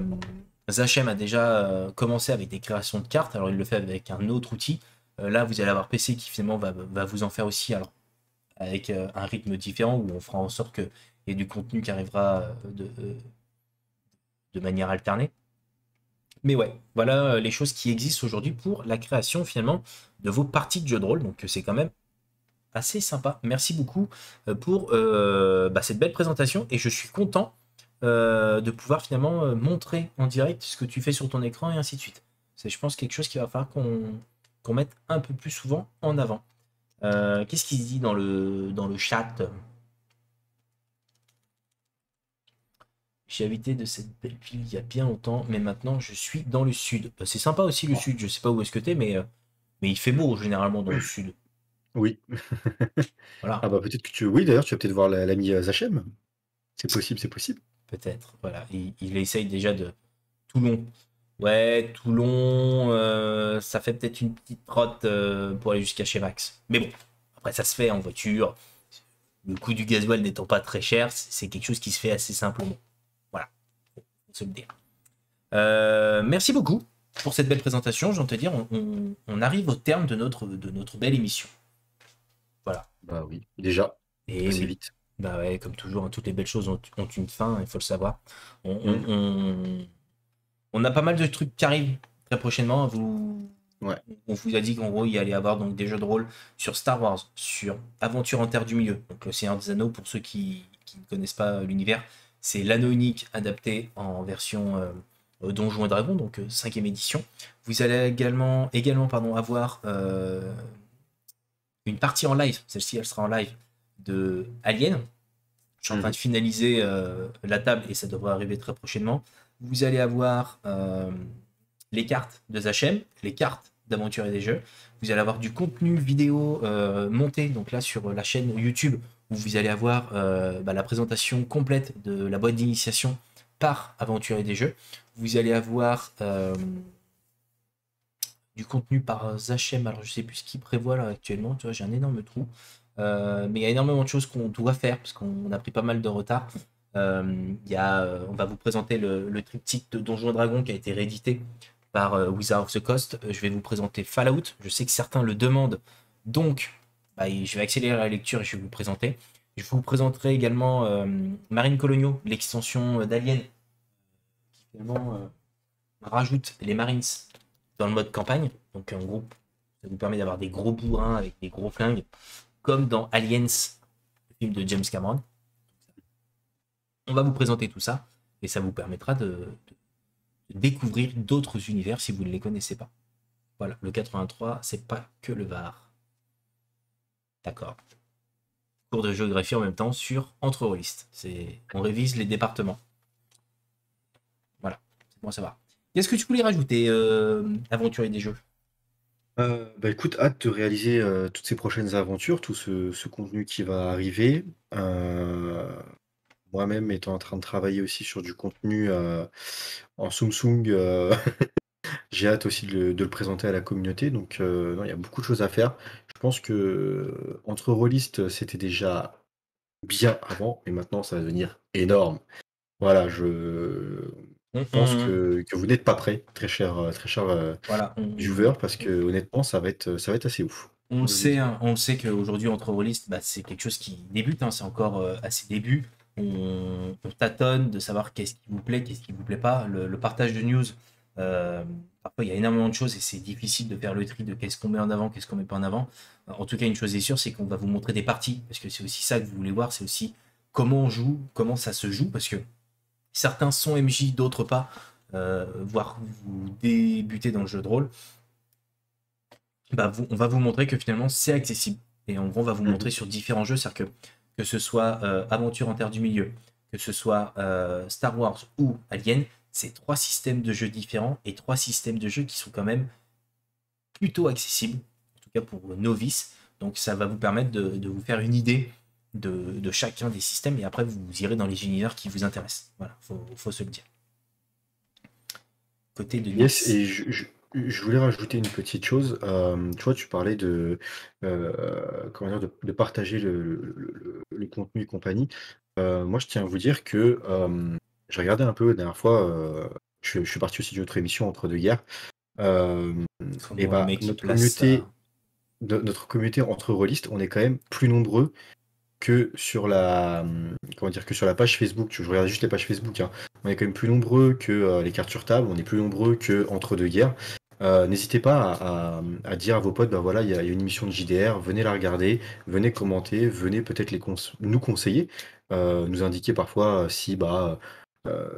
S1: Zachem a déjà commencé avec des créations de cartes, alors il le fait avec un autre outil. Là, vous allez avoir PC qui finalement va vous en faire aussi, alors avec un rythme différent où on fera en sorte qu'il y ait du contenu qui arrivera de manière alternée. Mais ouais, voilà les choses qui existent aujourd'hui pour la création finalement de vos parties de jeux de rôle. Donc c'est quand même assez sympa. Merci beaucoup pour bah, cette belle présentation et je suis content de pouvoir finalement montrer en direct ce que tu fais sur ton écran et ainsi de suite. C'est je pense quelque chose qu'il va falloir qu'on mette un peu plus souvent en avant. Qu'est-ce qu'il se dit dans le chat? J'ai habité de cette belle ville il y a bien longtemps, mais maintenant je suis dans le sud. C'est sympa aussi le sud, je sais pas où est-ce que t'es, mais il fait beau généralement dans le sud.
S2: Oui.
S1: Voilà,
S2: Ah bah peut-être que tu. Oui, d'ailleurs, tu vas peut-être voir l'ami Zachem. C'est possible, c'est possible.
S1: peut-être. Voilà, il essaye déjà de Toulon. Ouais, Toulon, ça fait peut-être une petite trotte pour aller jusqu'à chez Max. Mais bon, après ça se fait en voiture. Le coût du gasoil n'étant pas très cher, c'est quelque chose qui se fait assez simplement. Voilà, faut se le dire. Merci beaucoup pour cette belle présentation. J'ai envie de te dire, on arrive au terme de notre belle émission. Voilà.
S2: Bah oui, déjà,
S1: Et
S2: assez
S1: oui,
S2: vite.
S1: bah ouais, comme toujours, hein, toutes les belles choses ont une fin, il faut le savoir. On, on-
S2: Mm.
S1: on- on a pas mal de trucs qui arrivent très prochainement.
S2: Ouais.
S1: On vous a dit qu'en gros, il y allait avoir donc des jeux de rôle sur Star Wars, sur Aventure en Terre du Milieu, donc le Seigneur des Anneaux, pour ceux qui ne connaissent pas l'univers, c'est l'anneau unique adapté en version Donjons et Dragons, donc 5e édition. Vous allez également pardon, avoir une partie en live, celle-ci elle sera en live, de Alien. Je suis en train de
S2: Mhm.
S1: finaliser la table et ça devrait arriver très prochainement. Vous allez avoir les cartes de Zachem, les cartes d'aventure et des jeux. Vous allez avoir du contenu vidéo monté, donc là sur la chaîne YouTube, où vous allez avoir la présentation complète de la boîte d'initiation par Aventure et des jeux. Vous allez avoir du contenu par Zachem, alors je sais plus ce qu'il prévoit là actuellement, tu vois, j'ai un énorme trou. Mais il y a énormément de choses qu'on doit faire, parce qu'on a pris pas mal de retard. On va vous présenter le triptyque de Donjons et Dragons qui a été réédité par Wizard of the Coast. Je vais vous présenter Fallout. Je sais que certains le demandent, donc je vais accélérer la lecture et je vais vous le présenter. Je vous présenterai également Marine Coloniaux, l'extension d'Alien, qui finalement rajoute les Marines dans le mode campagne. Donc en gros, ça vous permet d'avoir des gros bourrins avec des gros flingues, comme dans Aliens, le film de James Cameron. On va vous présenter tout ça et ça vous permettra de découvrir d'autres univers si vous ne les connaissez pas. Voilà, le 83, c'est pas que le Var. D'accord. Cours de géographie en même temps sur Entre-Rollistes. On révise les départements. Voilà, c'est bon à savoir. Qu'est-ce que tu voulais rajouter, aventurier des jeux?
S2: Bah écoute, hâte de réaliser toutes ces prochaines aventures, tout ce contenu qui va arriver. Moi-même étant en train de travailler aussi sur du contenu en Samsung, j'ai hâte aussi de le présenter à la communauté. Donc, non, il y a beaucoup de choses à faire. Je pense que entre rôlistes, c'était déjà bien avant, mais maintenant, ça va devenir énorme. Voilà, je
S1: On-
S2: pense
S1: on-
S2: que vous n'êtes pas prêts, très cher
S1: voilà,
S2: viewer, parce que honnêtement, ça va être assez ouf.
S1: on le
S2: Je le
S1: sait,
S2: dis.
S1: hein, on le sait qu'aujourd'hui, entre rôlistes, c'est quelque chose qui débute, hein, c'est encore à ses débuts. On tâtonne de savoir qu'est-ce qui vous plaît, qu'est-ce qui vous plaît pas. Le partage de news, euh, parfois il y a énormément de choses et c'est difficile de faire le tri de qu'est-ce qu'on met en avant, qu'est-ce qu'on met pas en avant. En tout cas, une chose est sûre, c'est qu'on va vous montrer des parties, parce que c'est aussi ça que vous voulez voir, c'est aussi comment on joue, comment ça se joue, parce que certains sont MJ, d'autres pas, voire vous débutez dans le jeu de rôle. On va vous montrer que finalement c'est accessible. Et en gros, on va vous montrer
S2: Mhm.
S1: sur différents jeux, c'est-à-dire que ce soit Aventure en Terre du Milieu, que ce soit Star Wars ou Alien, c'est trois systèmes de jeux différents et trois systèmes de jeux qui sont quand même plutôt accessibles, en tout cas pour novices. Donc ça va vous permettre de vous faire une idée de chacun des systèmes et après vous irez dans les univers qui vous intéressent. Voilà, faut se le dire. Côté de
S2: Yes,
S1: Nix.
S2: et je voulais rajouter une petite chose. Tu vois, tu parlais comment dire, de partager le contenu et compagnie. Moi, je tiens à vous dire que j'ai regardé un peu la dernière fois. Je suis parti aussi d'une autre émission entre deux guerres. Euh, et
S1: Le
S2: bah,
S1: mec qui place ça.
S2: notre communauté entre rôlistes, on est quand même plus nombreux que sur comment dire, que sur la page Facebook. Je regarde juste les pages Facebook, hein. On est quand même plus nombreux que les cartes sur table, on est plus nombreux que entre deux guerres. N'hésitez pas à dire à vos potes, bah voilà, il y a une émission de JDR, venez la regarder, venez commenter, venez peut-être nous conseiller, nous indiquer parfois si bah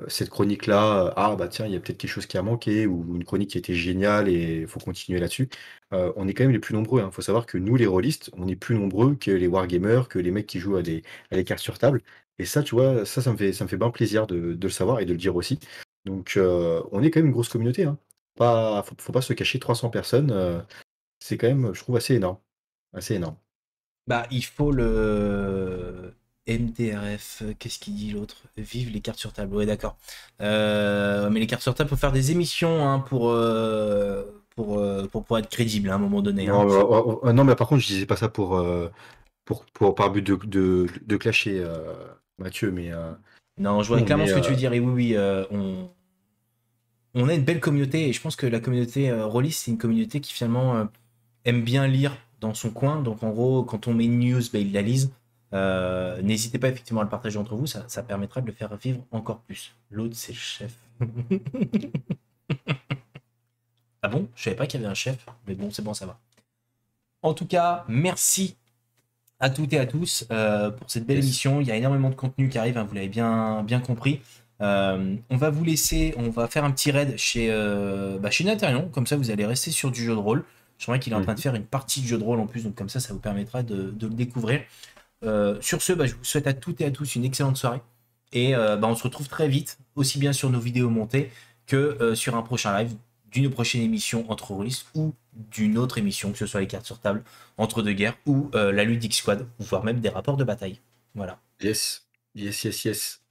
S2: cette chronique-là, ah bah tiens, il y a peut-être quelque chose qui a manqué ou une chronique qui était géniale et il faut continuer là-dessus. On est quand même les plus nombreux, hein. Faut savoir que nous, les rôlistes, on est plus nombreux que les wargamers, que les mecs qui jouent à des cartes sur table et ça, tu vois, ça me fait bien plaisir de le savoir et de le dire aussi. Donc on est quand même une grosse communauté, hein. Faut pas se cacher, 300 personnes, c'est quand même, je trouve, assez énorme. Assez énorme.
S1: Bah, il faut le MDRF. Qu'est-ce qu'il dit l'autre? Vive les cartes sur table. Ouais, d'accord. Mais les cartes sur table, faut faire des émissions hein, pour pouvoir être crédible hein, à un moment donné. Hein.
S2: Non, non, mais par contre, je disais pas ça pour par but de clasher, Mathieu, mais
S1: Non, je vois
S2: on
S1: clairement
S2: est,
S1: ce que tu veux dire. Et oui, oui, on a une belle communauté. Et je pense que la communauté rôliste, c'est une communauté qui finalement aime bien lire dans son coin. Donc en gros, quand on met une news, bah, ils la lisent. N'hésitez pas effectivement à le partager entre vous, ça permettra de le faire vivre encore plus. L'autre, c'est le chef. Ah bon? Je savais pas qu'il y avait un chef, mais bon, c'est bon, ça va. En tout cas, merci à toutes et à tous pour cette belle
S2: yes.
S1: émission. Il y a énormément de contenu qui arrive, hein, vous l'avez bien compris. On va vous laisser, on va faire un petit raid chez Natérion, comme ça vous allez rester sur du jeu de rôle. Je crois qu'il est en train de
S2: Mhm.
S1: faire une partie de jeu de rôle en plus, donc comme ça vous permettra de le découvrir. Sur ce, je vous souhaite à toutes et à tous une excellente soirée. Et on se retrouve très vite, aussi bien sur nos vidéos montées que sur un prochain live d'une prochaine émission entre rôlistes ou d'une autre émission, que ce soit les cartes sur table, entre deux guerres ou la Ludic Squad, voire même des rapports de bataille. Voilà.
S2: Yes. Yes, yes, yes.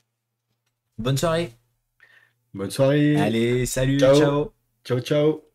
S1: Bonne soirée.
S2: Bonne soirée.
S1: Allez, salut,
S2: Ciao.
S1: ciao.
S2: Ciao, ciao.